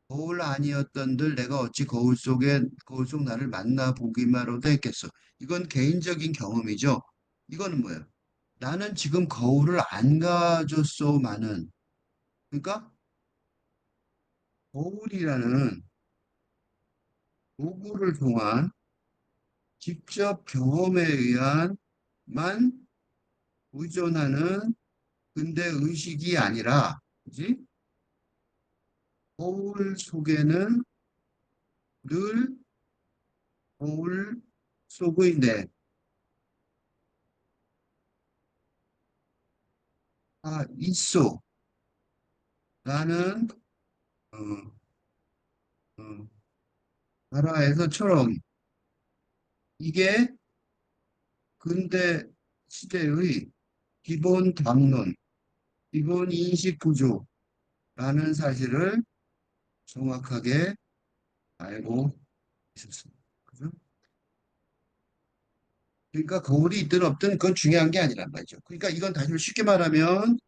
거울 아니었던들 내가 어찌 거울 속 나를 만나보기만으로도 했겠어. 이건 개인적인 경험이죠. 이거는 뭐예요? 나는 지금 거울을 안 가졌소만은 그러니까 거울이라는 도구를 통한 직접 경험에 의한 만 의존하는 근대 의식이 아니라, 그지? 거울 속에는 늘 거울 속의 내가 있어. 라는, 어, 어, 나라에서처럼 이게 근대 시대의 기본 담론, 기본 인식 구조라는 사실을 정확하게 알고 있었습니다. 그죠? 그러니까 거울이 있든 없든 그건 중요한 게 아니란 말이죠. 그러니까 이건 다시 쉽게 말하면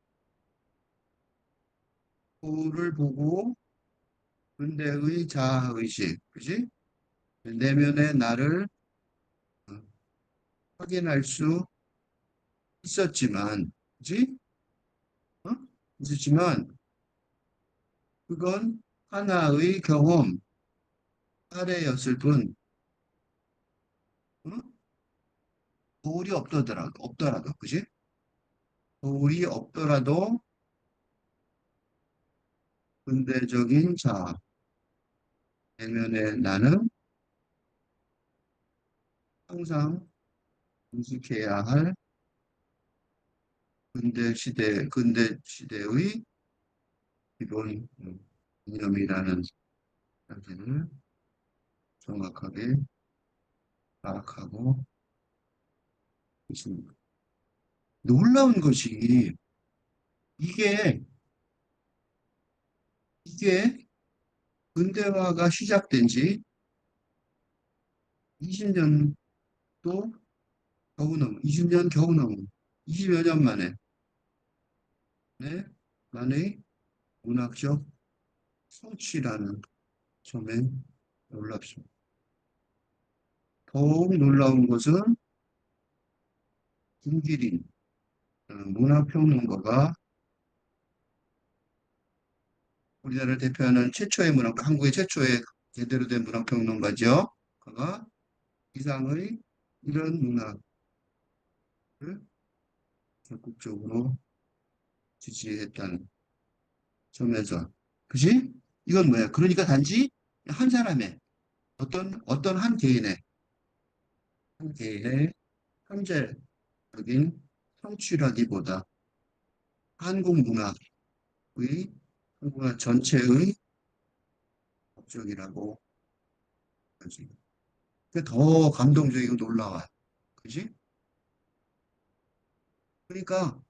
거울을 보고 근대의 자아의식, 그지? 내면의 나를 어, 확인할 수 있었지만, 그지? 어? 있었지만, 그건 하나의 경험, 사례였을 뿐, 어? 거울이 없더라도, 그지? 거울이 없더라도 근대적인 자아, 내면의 나는 항상 인식해야 할 근대 시대의 기본 이념이라는 사실을 정확하게 파악하고 있습니다. 놀라운 것이 이게 이게 근대화가 시작된 지 20년도 겨우 넘어, 20년 겨우 넘어, 20여 년 만에 만의 문학적 성취라는 점에 놀랍습니다. 더욱 놀라운 것은 김기린 문화평론가가 우리나라를 대표하는 최초의 한국의 최초의 제대로 된 문학평론가죠. 그가 이상의 이런 문학을 적극적으로 지지했다는 점에서, 그지? 이건 뭐야? 그러니까 단지 한 사람의 어떤 한 개인의 현재적인 성취라기보다 한국 문학의 한국 문학 전체의 업적이라고 하지. 그게 더 감동적이고 놀라워요. 그지? 그러니까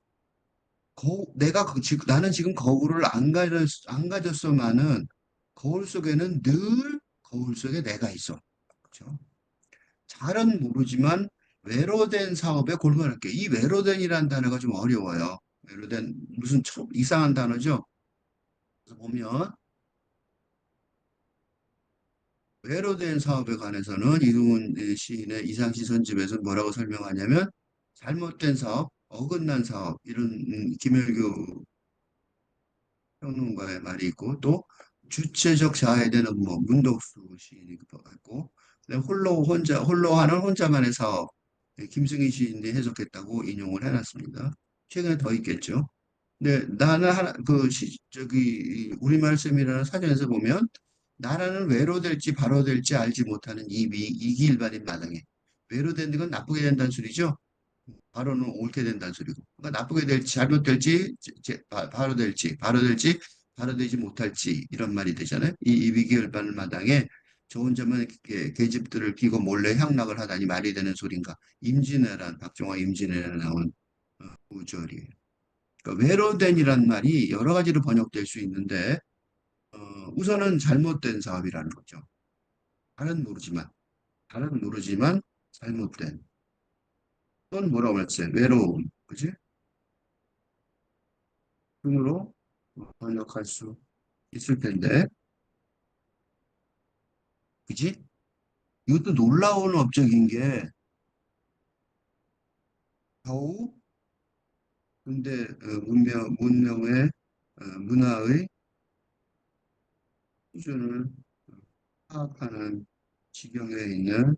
나는 지금 거울을 안 가졌어만은 거울 속에는 늘 거울 속에 내가 있어. 그렇죠? 잘은 모르지만 외로된 사업에 골몰할게. 이 외로된이라는 단어가 좀 어려워요. 외로된 무슨 이상한 단어죠? 그래서 보면 외로된 사업에 관해서는 이승훈 시인의 이상시 선집에서 뭐라고 설명하냐면 잘못된 사업, 어긋난 사업 이런 김열교 평론가의 말이 있고 또 주체적 자아에 대한 업무 문덕수 시인이 있고 그다음에 홀로 하는 혼자만의 사업 김승희 시인이 해석했다고 인용을 해놨습니다. 최근에 더 있겠죠. 근데 나는 저기 우리말 쌤이라는 사전에서 보면 나라는 외로 될지 바로 될지 알지 못하는 이기일반인 마당에 외로된 건 나쁘게 된다는 소리죠. 바로는 옳게 된다는 소리고. 그러니까 나쁘게 될지 잘못될지 바로 될지 바로 되지 못할지 이런 말이 되잖아요. 이 위기열반을 마당에 저 혼자만 계집들을 비고 몰래 향락을 하다니 말이 되는 소린가. 박정화 임진왜란에 나온 구절이에요. 그러니까 외로된이란 말이 여러 가지로 번역될 수 있는데 우선은 잘못된 사업이라는 거죠. 잘은 모르지만 잘은 모르지만 잘못된 또는 뭐라고 그랬지? 외로움, 그지? 등으로 번역할 수 있을 텐데, 그지? 이것도 놀라운 업적인 게 겨우 근대 문명의 문화의 수준을 파악하는 지경에 있는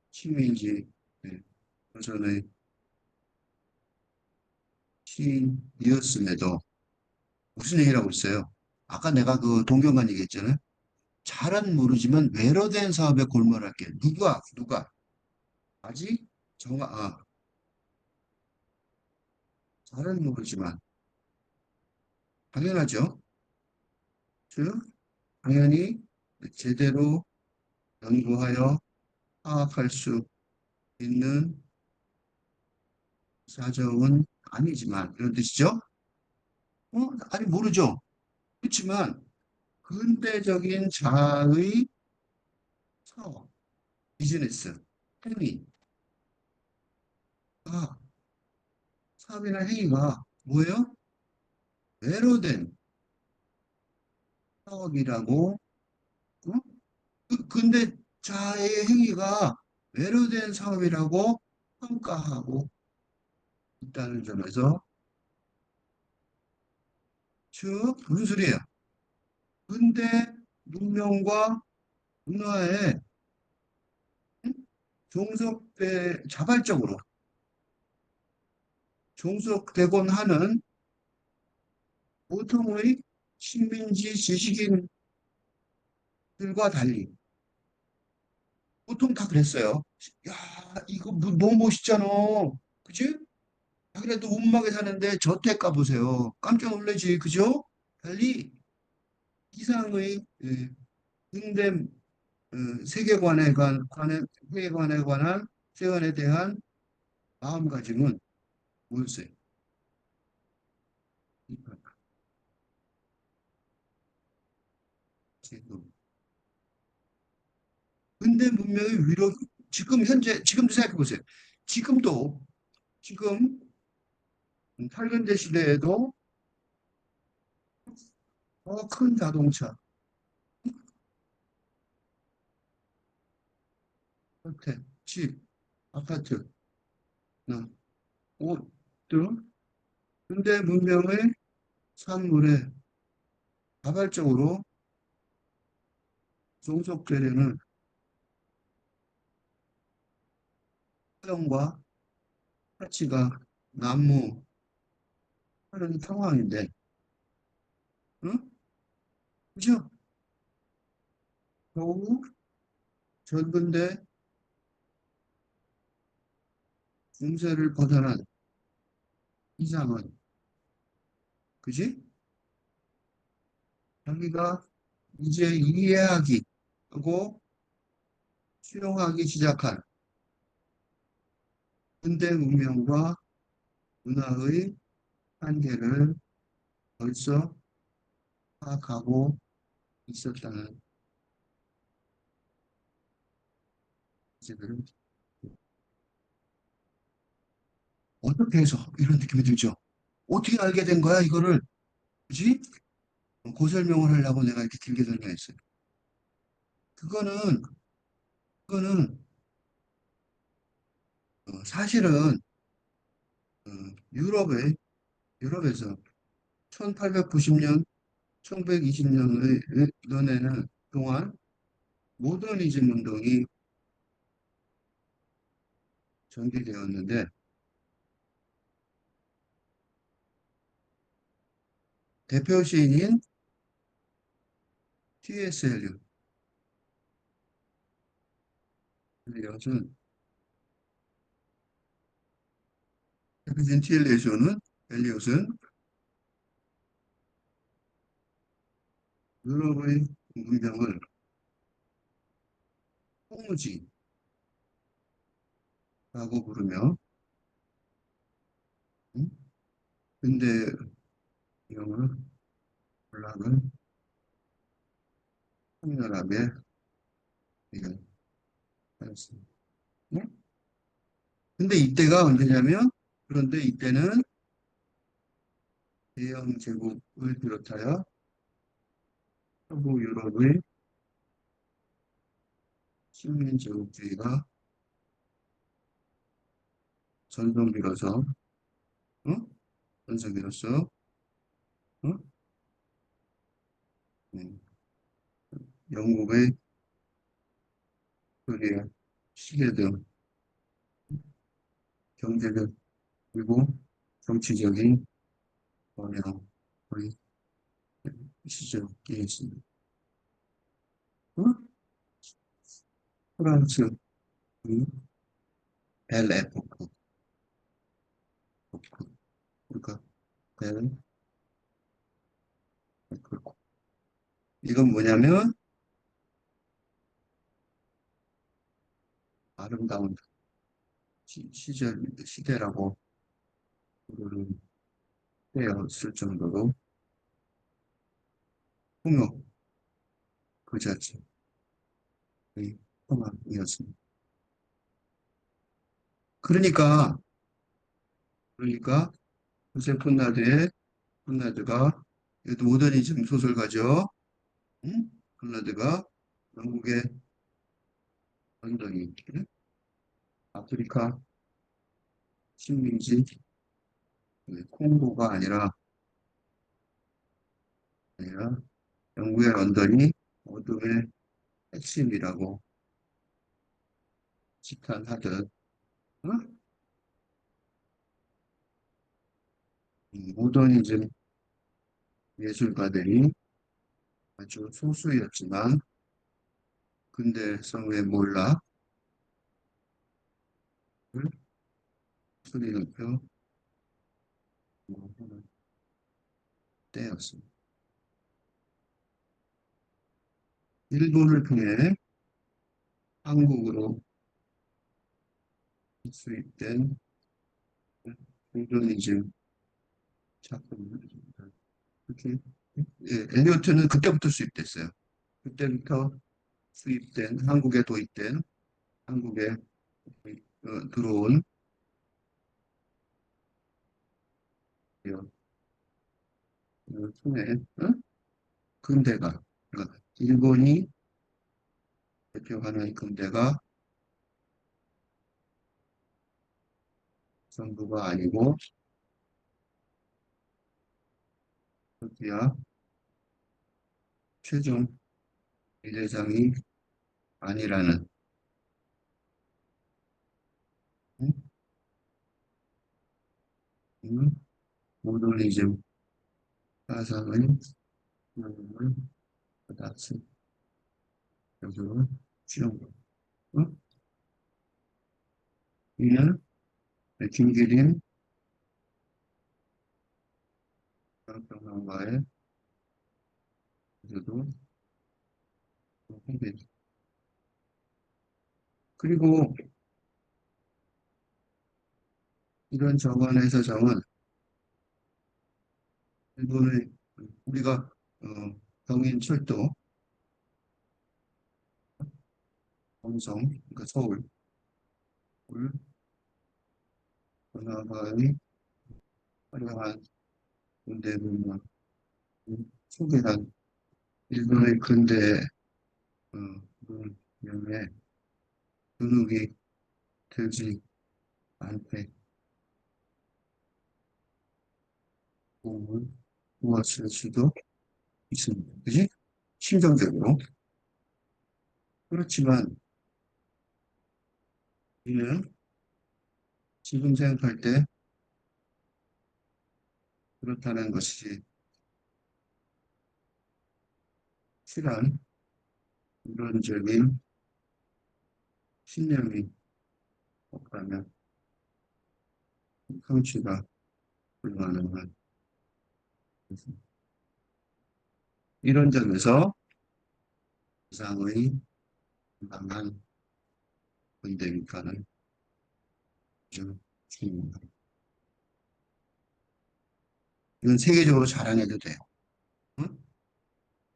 시민지 조선의 시인이었음에도 무슨 얘기를 하고 있어요? 아까 내가 그 동경관 얘기했잖아요. 잘은 모르지만 외로된 사업에 골몰할게. 누가? 아직 잘은 모르지만 당연하죠. 즉 당연히 제대로 연구하여 파악할 수 있는 사정은 아니지만 이런 뜻이죠. 아니 모르죠. 그렇지만 근대적인 자아의 사업, 비즈니스, 행위, 아, 사업이나 행위가 뭐예요? 외로된 사업이라고, 어? 근데 자아의 행위가 외로된 사업이라고 평가하고 있다는 점에서 즉 무슨 소리예요? 근대 문명과 문화에 자발적으로 종속되곤 하는 보통의 식민지 지식인들과 달리 보통 다 그랬어요. 야, 이거 너무 멋있잖아. 그지? 자기네도 운막에 사는데 저택가 보세요. 깜짝 놀라지, 그죠? 달리 이상의 근대 세계관에 관한 세계관에 대한 마음가짐은 뭐였어요? 지금 근대 문명의 위력 지금도 생각해 보세요. 지금도 지금 탈근대 시대에도 큰 자동차, 호텔, 집, 아파트, 나, 옷 등 현대 문명의 산물에 자발적으로 종속되려는 사용과 가치가 난무하는 상황인데, 응? 그죠? 겨우 전근대 중세를 벗어난 이상은, 그지? 자기가 이제 이해하기 하고 수용하기 시작한 현대 문명과 문화의 한계를 벌써 파악하고 있었다는 사실을 어떻게 해서 이런 느낌이 들죠? 어떻게 알게 된 거야, 이거를? 그지? 그 설명을 하려고 내가 이렇게 길게 설명했어요. 그거는, 그거는, 사실은, 유럽에서 1890년, 1920년의 연에는 동안 모더니즘 운동이 전개되었는데, 대표 시인인 T.S. 엘리엇은, 대표 시인 엘리엇은 유럽의 문명을 통우지라고 부르며, 음? 근대 영어 문학은 통렬하게 이해하였습니다. 근데 이때가 언제냐면, 그런데 이때는 대영 제국을 비롯하여 서부 유럽의 식민 제국주의가 전성기로서, 어? 전성기로서, 어? 음, 영국의 소리에 시계 등 경제적 그리고 정치적인 영향을 시작해 있습니다. 어? 프랑스, 벨 에포크, 그러니까 벨 에포크. 이건 뭐냐면 아름다운 시대라고 부르는 때였을 정도로 풍요 그 자체의 풍요이었습니다. 그러니까, 그러니까 요새 폰나드가 이것도 모더니즘 소설가죠. 응? 폰나드가 영국의 런던이 아프리카 식민지 콩고가 아니라 영국의 런던이 어둠의 핵심이라고 지탄하듯, 어? 이 모더니즘 예술가들이 아주 소수였지만 근대성의 몰락을 소리 높여 하는 때였습니다. 일본을 통해 한국으로 수입된 모더니즘 작품입니다. 이렇게 예, 엘리어트는 그때부터 수입됐어요. 그때부터 수입된 한국에 도입된 한국에 들어온 통해 어? 근대가. 그러니까 일본이 대표하는 근대가 정부가 아니고 터키야 최종 비대장이 아니라는 음, 모더니즘 사상의 영향을 받았을 것으로 추정. 어? 이는 김기림 평론가의 저도 통계. 그리고 이런 정원에서 정은 일본의 우리가 경인 철도 경성 그러니까 서울 번화가의 화려한 근대 문명 소개한 일본의 근대 어, 문명에 눈이 들지 않게 도움을 주었을 수도 있습니다. 그지? 심정적으로. 그렇지만 우리는 지금 생각할 때 그렇다는 것이 실한 이론적인 신념이 없다면 성취가 불가능한 것입니다. 이런 점에서 이상의 강한 근대민가는 좀 중요합니다. 이건 세계적으로 자랑해도 돼요. 응?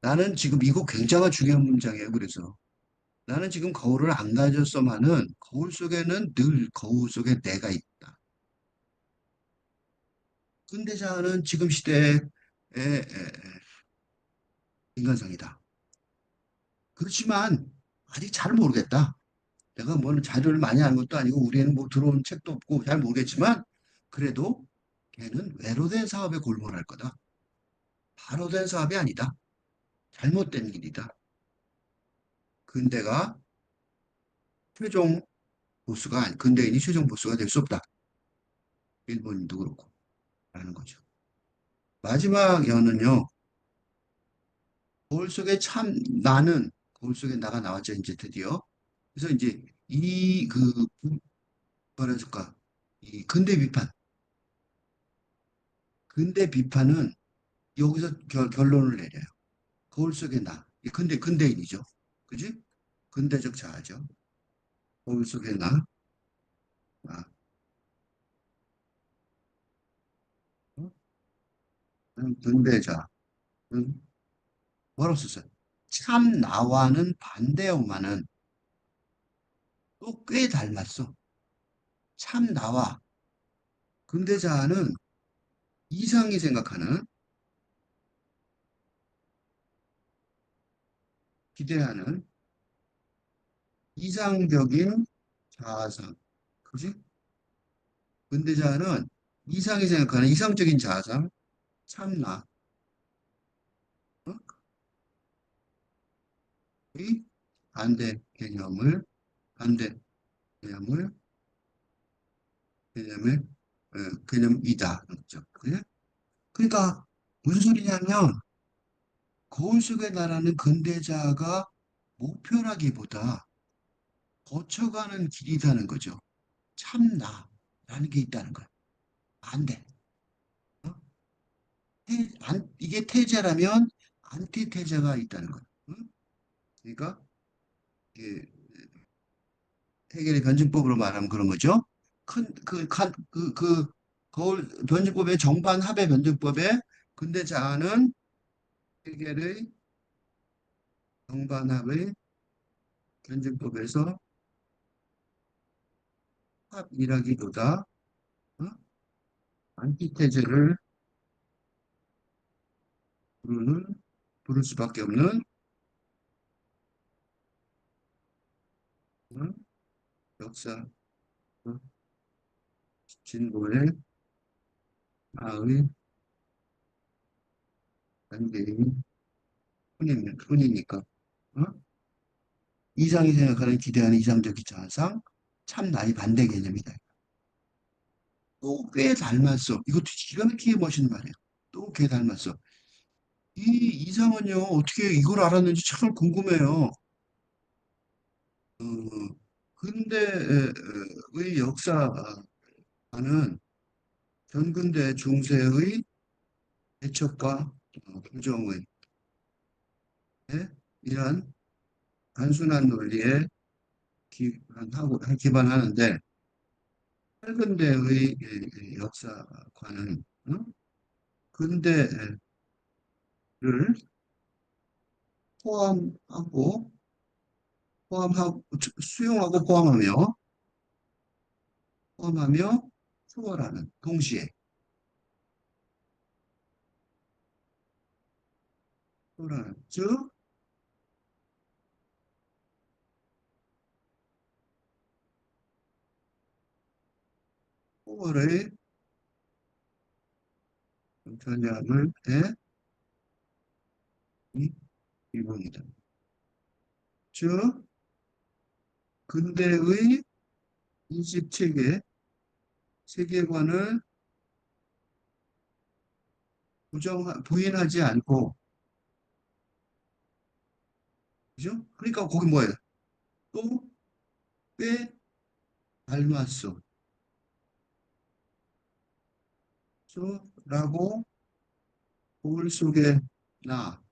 나는 지금 이거 굉장히 중요한 문장이에요. 그래서 나는 지금 거울을 안 가졌어만은 거울 속에는 늘 거울 속에 내가 있다. 근대자는 지금 시대의 인간성이다. 그렇지만 아직 잘 모르겠다. 내가 뭐 자료를 많이 하는 것도 아니고 우리는 뭐 들어온 책도 없고 잘 모르겠지만 그래도 걔는 외로 된 사업에 골몰할 거다. 바로 된 사업이 아니다. 잘못된 일이다. 근대가 최종 보스가 근대인이 최종 보스가 될 수 없다. 일본인도 그렇고 라는 거죠. 마지막 연은요. 거울 속에 참 나는 거울 속에 나가 나왔죠. 이제 드디어. 그래서 이제 이그 뭐랄까 이 근대 비판은 여기서 결론을 내려요. 거울 속에 나. 이 근대인이죠. 그지? 근대적 자아죠. 거울 속에 나. 아, 어? 근대자. 뭐라고 썼어요? 참 나와는 반대어만은 또 꽤 닮았어. 참 나와. 근대자는 이상이 생각하는, 기대하는 이상적인 자아상. 그지? 근대자는 이상이 생각하는 이상적인 자아상, 참나. 어? 의 반대 개념을, 반대 개념을, 개념의, 개념이다. 그죠? 그래? 그러니까 무슨 소리냐면 거울 속의 나라는 근대자가 목표라기보다 거쳐가는 길이라는 거죠. 참나라는 게 있다는 거야. 안 돼. 어? 이게 태제라면 안티태제가 있다는 거야. 응? 그러니까 이게 해결의 변증법으로 말하면 그런 거죠. 그 거울 변증법의 정반합의 변증법에 근대자는 해결의 정반합의 변증법에서 합이라기보다 어? 안티테제를 부르는 부를 수밖에 없는 어? 역사, 어? 진보의 마의 관계인 흔히니까 어? 이상이 생각하는 기대하는 이상적 기차상 참 나이 반대 개념이다. 또 꽤 닮았어. 이것도 기가 막히게 멋있는 말이야. 또 꽤 닮았어. 이 이상은요, 어떻게 이걸 알았는지 참 궁금해요. 어, 근대의 역사는 전근대 중세의 개척과 부정의 이러한 단순한 논리에 기반하는데 최근대의 역사관은 근대를 포함하고 포함하고 수용하고 포함하며 초월하는 동시에 초월하는 즉 초월의 전략을 기본이다. 즉 근대의 인식 체계 세계관을 부인하지 않고 그죠? 그러니까 거기 뭐예요? 또 꽤 닮았어. 라고 거울 속에 나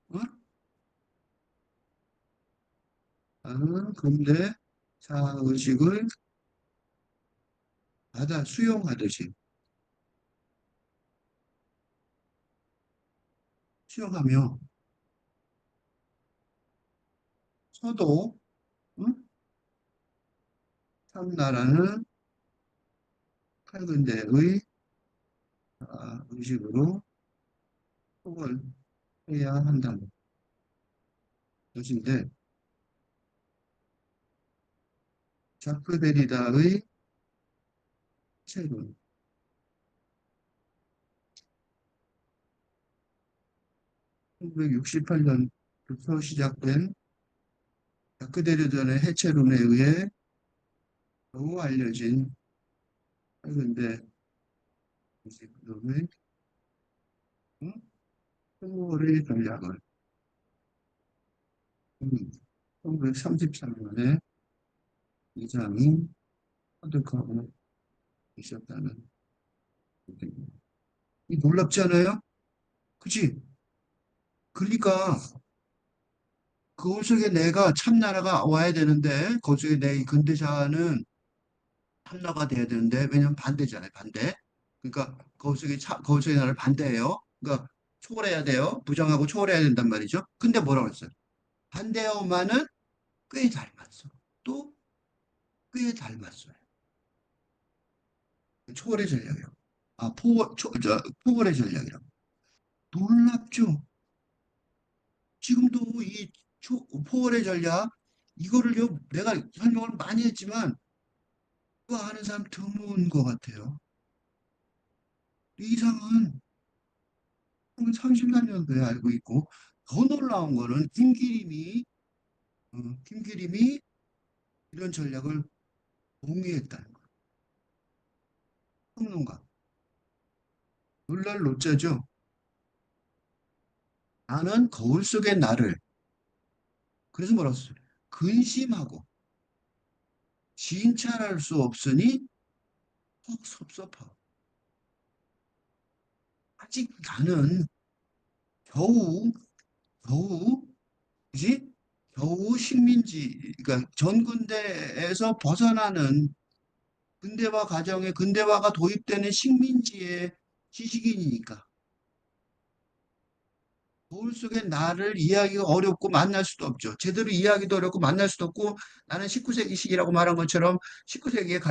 나는 근대 사의식을 받아 수용하듯이 수용하며 서도 응? 참나라는 칼근대의 의식으로 해야 한다는 것인데 자크 데리다의 책은 1968년부터 시작된 자크 데리다의 해체론에 의해 겨우 알려진 칼근대 의식론의 홍보의 전략을 1933년에 이장이 터득하고 있었다는 거거든요. 이 놀랍지 않아요? 그치? 그러니까 거울 속에 내가 참나라가 와야 되는데 거울 속에 내 이 근대사는 참나가 돼야 되는데 왜냐면 반대잖아요. 반대. 그러니까 거울 속에 나를 반대해요. 그러니까 초월해야 돼요. 부정하고 초월해야 된단 말이죠. 근데 뭐라고 했어요? 반대어만은 꽤 닮았어. 또 꽤 닮았어요. 초월의 전략이요. 포월의 전략이라고. 놀랍죠? 지금도 포월의 전략, 이거를요, 내가 설명을 많이 했지만, 그거 아는 사람 드문 것 같아요. 이 이상은 30만 년도에 알고 있고, 더 놀라운 거는 김기림이 이런 전략을 공유했다는 거예요. 평론가. 놀랄 노자죠. 나는 거울 속의 나를, 그래서 뭐라고 썼어요? 근심하고 진찰할 수 없으니 퍽 섭섭하고. 아직 나는 겨우, 겨우, 그지? 겨우 식민지, 그러니까 전근대에서 벗어나는 근대화가 도입되는 식민지의 지식인이니까. 거울 속에 나를 이해하기가 어렵고 만날 수도 없죠. 제대로 이해하기도 어렵고 만날 수도 없고 나는 19세기식이라고 말한 것처럼 19세기에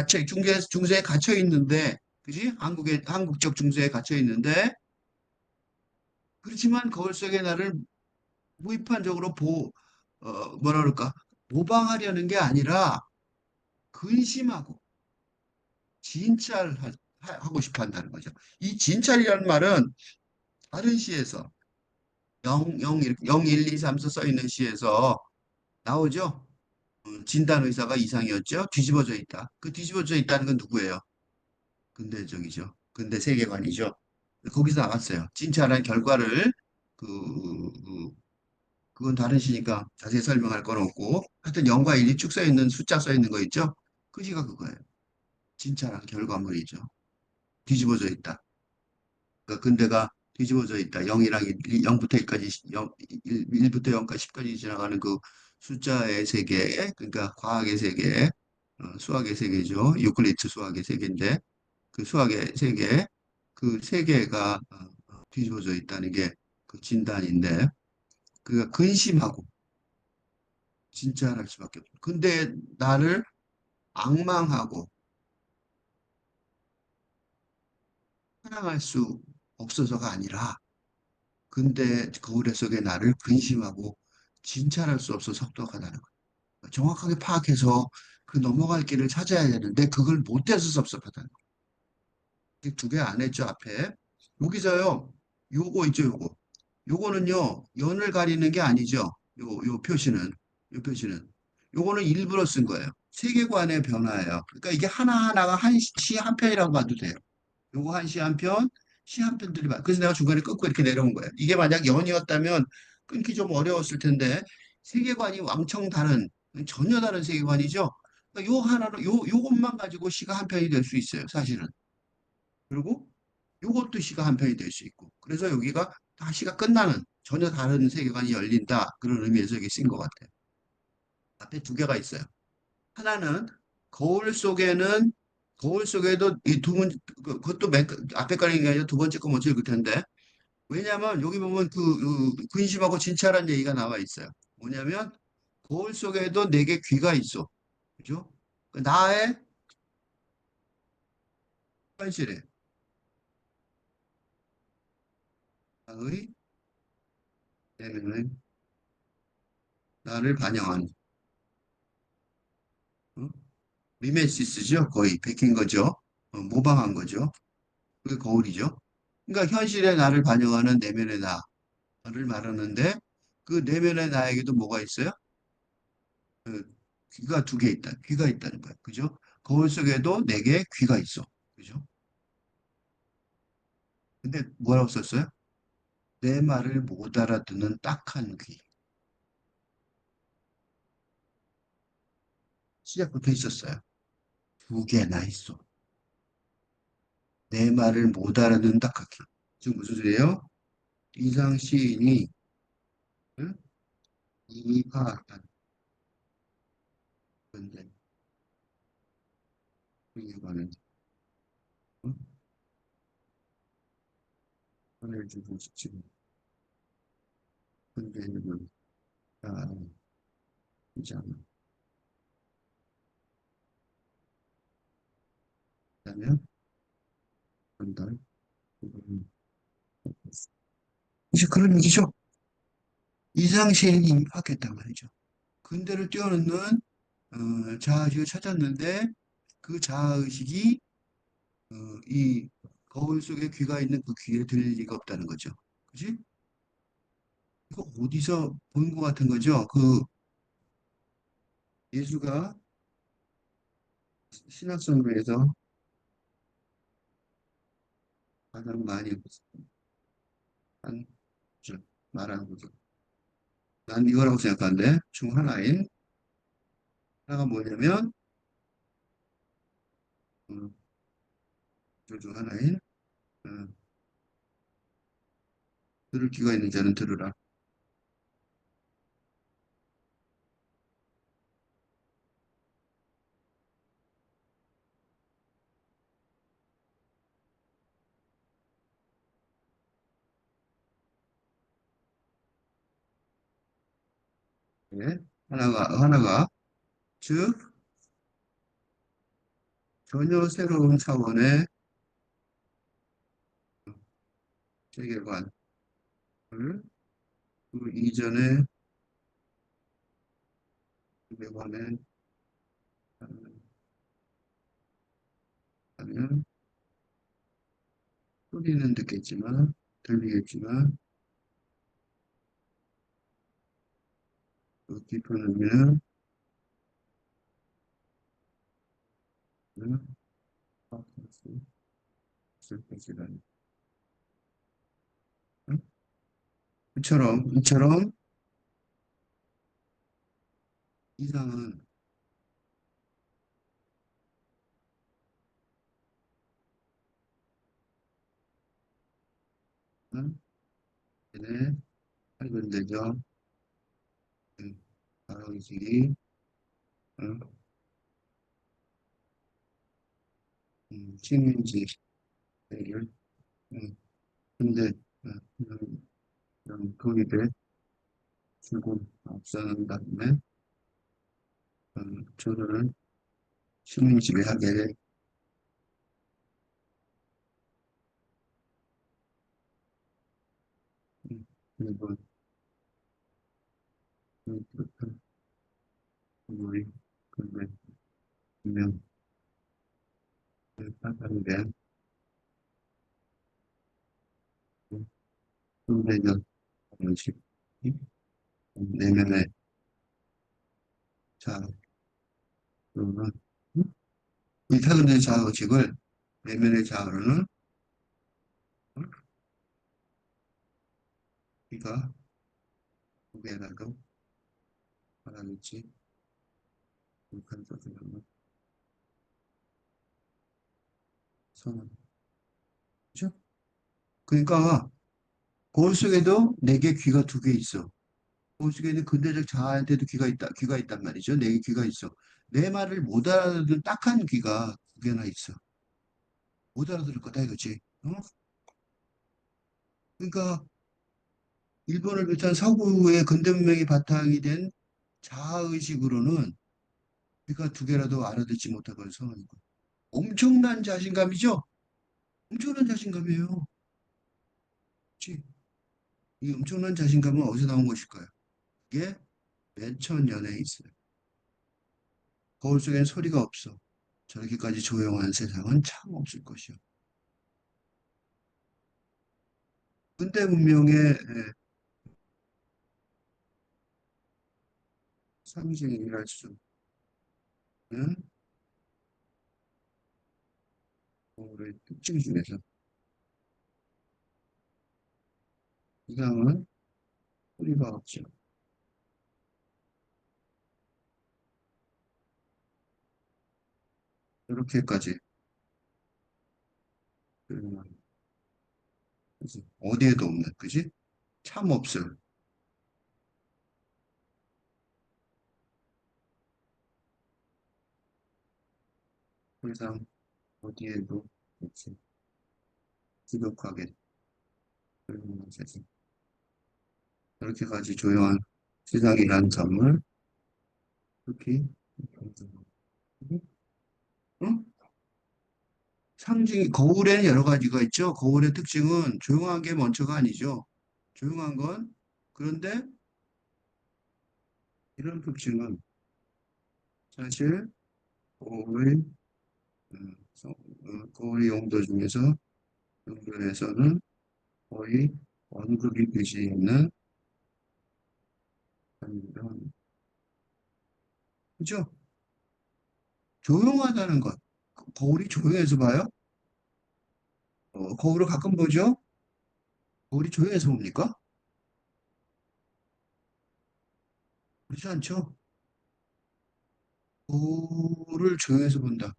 중세에 갇혀 있는데, 그지? 한국적 중세에 갇혀 있는데, 그렇지만 거울 속에 나를 무비판적으로 뭐라 그럴까? 모방하려는 게 아니라 근심하고 진찰하고 싶어 한다는 거죠. 이 진찰이라는 말은 다른 시에서 1, 2, 3, 4 써 있는 시에서 나오죠. 진단 의사가 이상이었죠. 뒤집어져 있다. 그 뒤집어져 있다는 건 누구예요? 근대적이죠. 근대 세계관이죠. 거기서 나왔어요. 진찰한 결과를 그, 그건 다른 시니까 자세히 설명할 건 없고 하여튼 0과 1이 쭉 써 있는 숫자 써 있는 거 있죠? 그 시가 그거예요. 진찰한 결과물이죠. 뒤집어져 있다. 그러니까 근대가 뒤집어져 있다. 0이랑 0부터 1까지, 1부터 0까지 10까지 지나가는 그 숫자의 세계, 그러니까 과학의 세계, 수학의 세계죠. 유클리드 수학의 세계인데, 그 수학의 세계, 그 세계가 뒤집어져 있다는 게 그 진단인데, 그가 근심하고 진짜할 수밖에 없어. 근데 나를 악망하고 사랑할 수 없어서가 아니라, 근데 거울의 속에 나를 근심하고 진찰할 수 없어서 섭섭하다는 거야. 정확하게 파악해서 그 넘어갈 길을 찾아야 되는데 그걸 못 해서 섭섭하다는 거야. 두 개 안 했죠, 앞에. 여기서요, 요거 있죠, 요거. 요거는요, 연을 가리는 게 아니죠. 요 표시는. 요 표시는. 요거는 일부러 쓴 거예요. 세계관의 변화예요. 그러니까 이게 하나하나가 한 시 한 편이라고 봐도 돼요. 요거 한 시 한 편, 시 한 편들이 많. 그래서 내가 중간에 끊고 이렇게 내려온 거예요. 이게 만약 연이었다면 끊기 좀 어려웠을 텐데 세계관이 왕청 다른 전혀 다른 세계관이죠. 그러니까 요 하나로 요것만 가지고 시가 한 편이 될 수 있어요. 사실은. 그리고 요것도 시가 한 편이 될 수 있고. 그래서 여기가 다 시가 끝나는 전혀 다른 세계관이 열린다. 그런 의미에서 이게 쓴 것 같아요. 앞에 두 개가 있어요. 하나는 거울 속에는 거울 속에도 이 두 번, 그것도 앞에 거는 게 아니라 두 번째 거 먼저 읽을 텐데. 왜냐하면 여기 보면 근심하고 진찰한 얘기가 나와 있어요. 뭐냐면 거울 속에도 내게 귀가 있어. 그죠? 그 나의 현실에 나의 내면의 나를 반영한 어? 미메시스죠. 거의 베낀 거죠. 모방한 거죠. 그게 거울이죠. 그러니까 현실의 나를 반영하는 내면의 나를 말하는데 그 내면의 나에게도 뭐가 있어요? 그 귀가 두 개 있다. 귀가 있다는 거야. 그죠? 거울 속에도 내게 귀가 있어. 그죠? 근데 뭐라고 썼어요? 내 말을 못 알아듣는 딱한 귀. 시작부터 있었어요. 두 개나 있어. 내 말을 못 알아듣는 딱한 귀. 지금 무슨 소리예요? 이상 시인이 응? 이미 파악한 건데, 이거는 응? 하늘 주고 싶지 근데는 다 이제 않다면 한달 이제 그런 얘기죠. 이상 시인이 이미 파악했단 말이죠. 근대를 뛰어넘는 자아의식을 찾았는데 그 자아의식이 이 거울 속에 귀가 있는 그 귀에 들릴 리가 없다는 거죠. 그지? 이거 어디서 본 것 같은 거죠? 그 예수가 신약성경에서 가장 많이 한 말하는 거죠. 난 이거라고 생각하는데 중 하나인 하나가 뭐냐면 음, 그중 하나인 음, 들을 귀가 있는 자는 들으라. 네. 하나가 즉 전혀 새로운 차원의 세계관을 그 이전에 200원에 하면 소리는 듣겠지만, 들리겠지만, 그 깊은 의미는 파악할 수 있을 것이라는. 이처럼 이상은 얘네 할근대죠. 다람쥐, 식민지 대결. 음, 근데 독일에 출군 앞서는 다음에 조선은 식민지배하게 일본 우리 근대 분명 파산에 대한 현대적 방식 내면의 자 그러면 이 타근의 자의식을 내면의 자아로는 우리가 고개라도 바라는지 북한 소설은 선언. 그죠? 그러니까 거울 속에도 내게 귀가 두 개 있어. 거울 속에는 근대적 자아한테도 귀가 있단 말이죠. 내게 귀가 있어. 내 말을 못 알아듣는 딱한 귀가 두 개나 있어. 못 알아들을 거다 이거지. 어? 그러니까 일본을 비롯한 서구의 근대 문명이 바탕이 된 자아의식으로는 귀가 두 개라도 알아듣지 못하고 선언인 거야. 엄청난 자신감이죠? 엄청난 자신감이에요. 그치? 이 엄청난 자신감은 어디서 나온 것일까요? 이게 몇천 년에 있어요. 거울 속엔 소리가 없어. 저렇게까지 조용한 세상은 참 없을 것이요. 근대 문명의 상징이랄 수 있는 거울의 특징 중에서 이상은 소리가 없죠. 이렇게까지 그지? 어디에도 없는, 그지? 참 없어요. 더 이상 어디에도 없이 지독하게 그런 세상. 이렇게까지 조용한 세상이라는 점을 특히 응? 상징이 거울에는 여러 가지가 있죠. 거울의 특징은 조용한 게 먼저가 아니죠. 조용한 건 그런데 이런 특징은 사실 거울의 거울의 용도 중에서 용도에서는 거의 언급이 되지 있는 이런 그죠? 조용하다는 것. 거울이 조용해서 봐요? 거울을 가끔 보죠? 거울이 조용해서 봅니까? 그렇지 않죠? 거울을 조용해서 본다.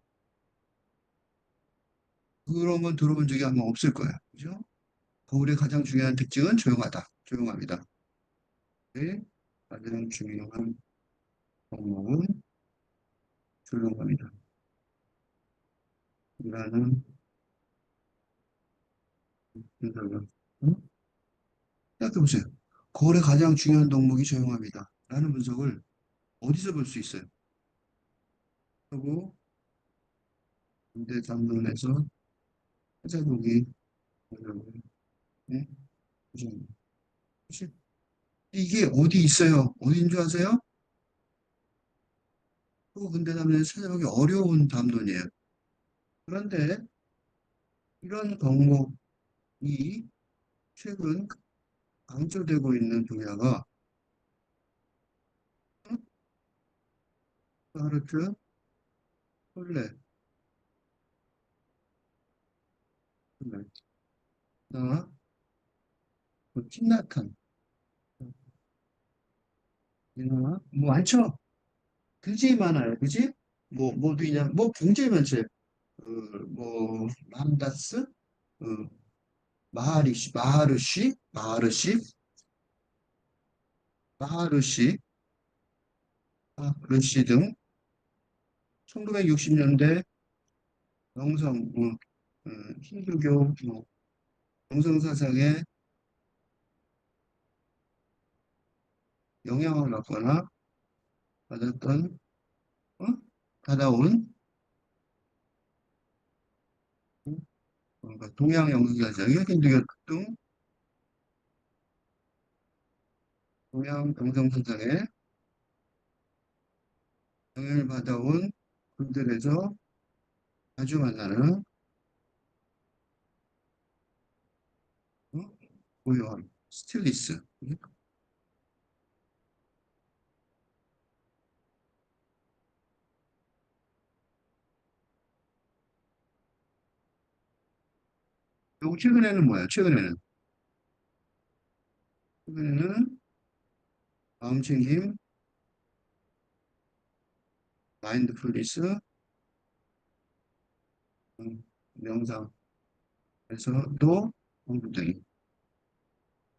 그런 건 들어본 적이 아마 없을 거예요. 그죠? 거울의 가장 중요한 특징은 조용하다. 조용합니다. 네, 가장 중요한 덕목은 조용합니다. 이라는 분석을 생각해보세요. 거울의 가장 중요한 덕목이 조용합니다. 라는 분석을 어디서 볼 수 있어요? 하고 군대 담론에서 찾아보기 어려운 네? 그죠? 그치? 이게 어디 있어요? 어디인 줄 아세요? 근대 담론에서 찾아보기 어려운 담론이에요. 그런데 이런 덕목이 최근 강조되고 있는 분야가 하르트, 홀레, 나, 틴나탄, 뭐 많죠? 굉장히 많아요. 그지? 뭐 어디 있냐? 뭐 굉장히 많지. 뭐 람다스, 어, 마하르시, 마하르시 등 1960년대 영성, 힌두교 영성 사상에 영향을 받거나 받았던 어? 받아온 뭔가 동양 영성사상의 힌두교 등 동양 영성사상에 영향을 받아온 분들에서 자주 만나는 어? 고요한 스틸리스. 그리고 최근에는 뭐야? 최근에는 마음챙김, 마인드풀리스, 명상에서도 공부등이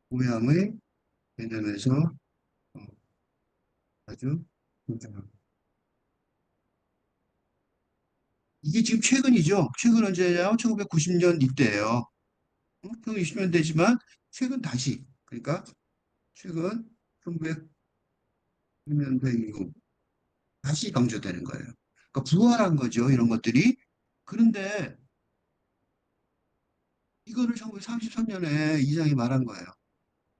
고향의 개념에서 어, 아주 등장합니다. 이게 지금 최근이죠. 최근 언제냐? 1990년 이때예요. 1920년 되지만 최근 다시 그러니까 최근 1900년대 이후 다시 강조되는 거예요. 그러니까 부활한 거죠. 이런 것들이. 그런데 이거를 1933년에 이장이 말한 거예요.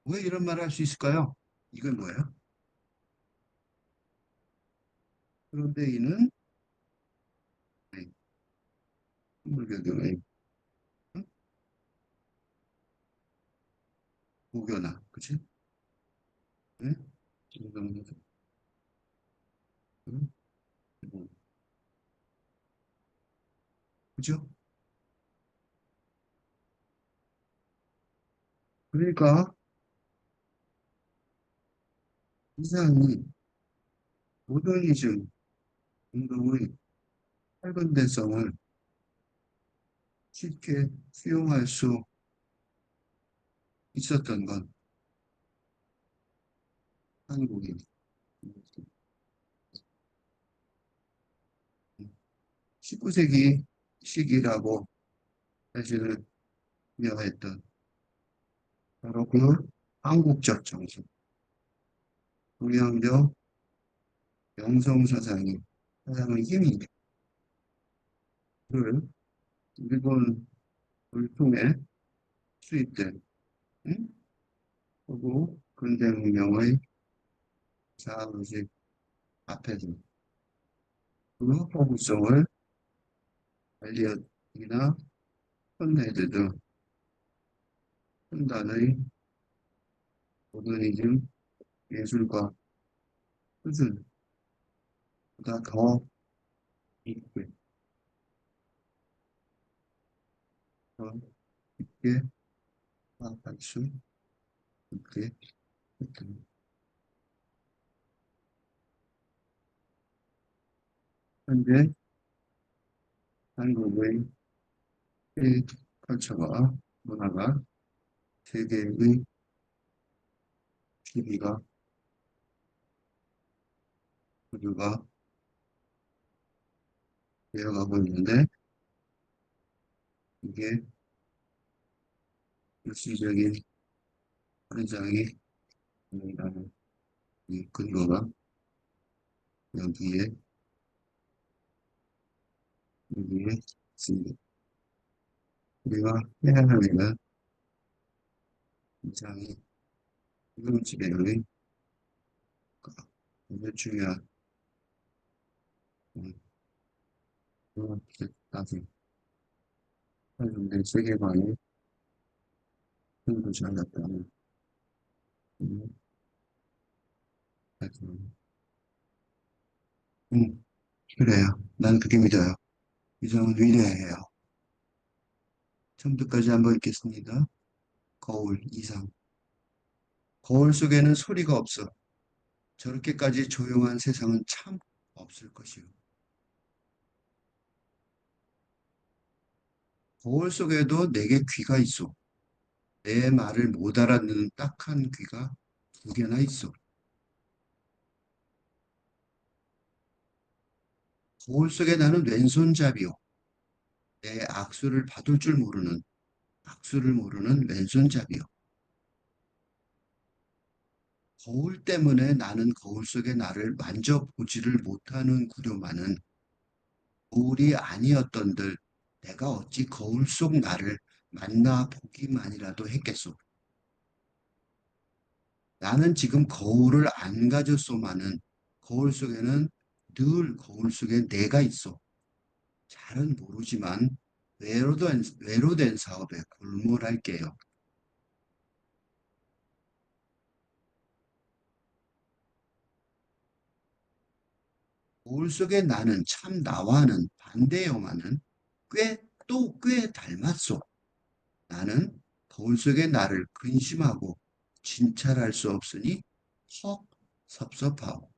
왜 이런 말을 할 수 있을까요? 이건 뭐예요? 그런데 이는 불교경의 무교나, 그치? 네? 그죠? 그러니까 이상이 모더니즘 운동의 활근대성을 쉽게 수용할 수 있었던 건 한국인 19세기 시기라고 사실은 유명했던 바로 그 한국적 정신, 동양적 영성사상이 사상의 힘이 를 일본을 통해 수입된 응? 그리고 근대 문명의 자의식 앞에서 그 허구성을 알리엇이나 헌헤드 등 혼단의 모더니즘 예술과 수준보다 더 깊게, 더 깊게 파악할 수 있게 했던 현재 한국의 K컬처가 문화가 세계의 시비가 주류가 되어가고 있는데 이게 일시적인 현상이 아니라는 이 근거가 여기에 여기에 있습니다. 우리가 해야 할 일은 굉장히 이동집에는 굉장히 중요한 나중에 활용된 세계관의 흥도지 않았다는 음, 하여튼, 음, 그래요. 난 그게 믿어요. 이성은 위대해요. 처음부터까지 한번 읽겠습니다. 거울, 이상. 거울 속에는 소리가 없어. 저렇게까지 조용한 세상은 참 없을 것이요. 거울 속에도 내게 귀가 있어. 내 말을 못 알아듣는 딱한 귀가 두 개나 있어. 거울 속에 나는 왼손잡이요. 내 악수를 받을 줄 모르는, 악수를 모르는 왼손잡이요. 거울 때문에 나는 거울 속의 나를 만져보지를 못하는 구려만은 거울이 아니었던들 내가 어찌 거울 속 나를 만나보기만이라도 했겠소. 나는 지금 거울을 안 가졌소만은 거울 속에는 늘 거울 속에 내가 있어. 잘은 모르지만 외로된 사업에 골몰할게요. 거울 속의 나는 참 나와는 반대여만은 꽤 닮았소. 나는 거울 속의 나를 근심하고 진찰할 수 없으니 헉 섭섭하오.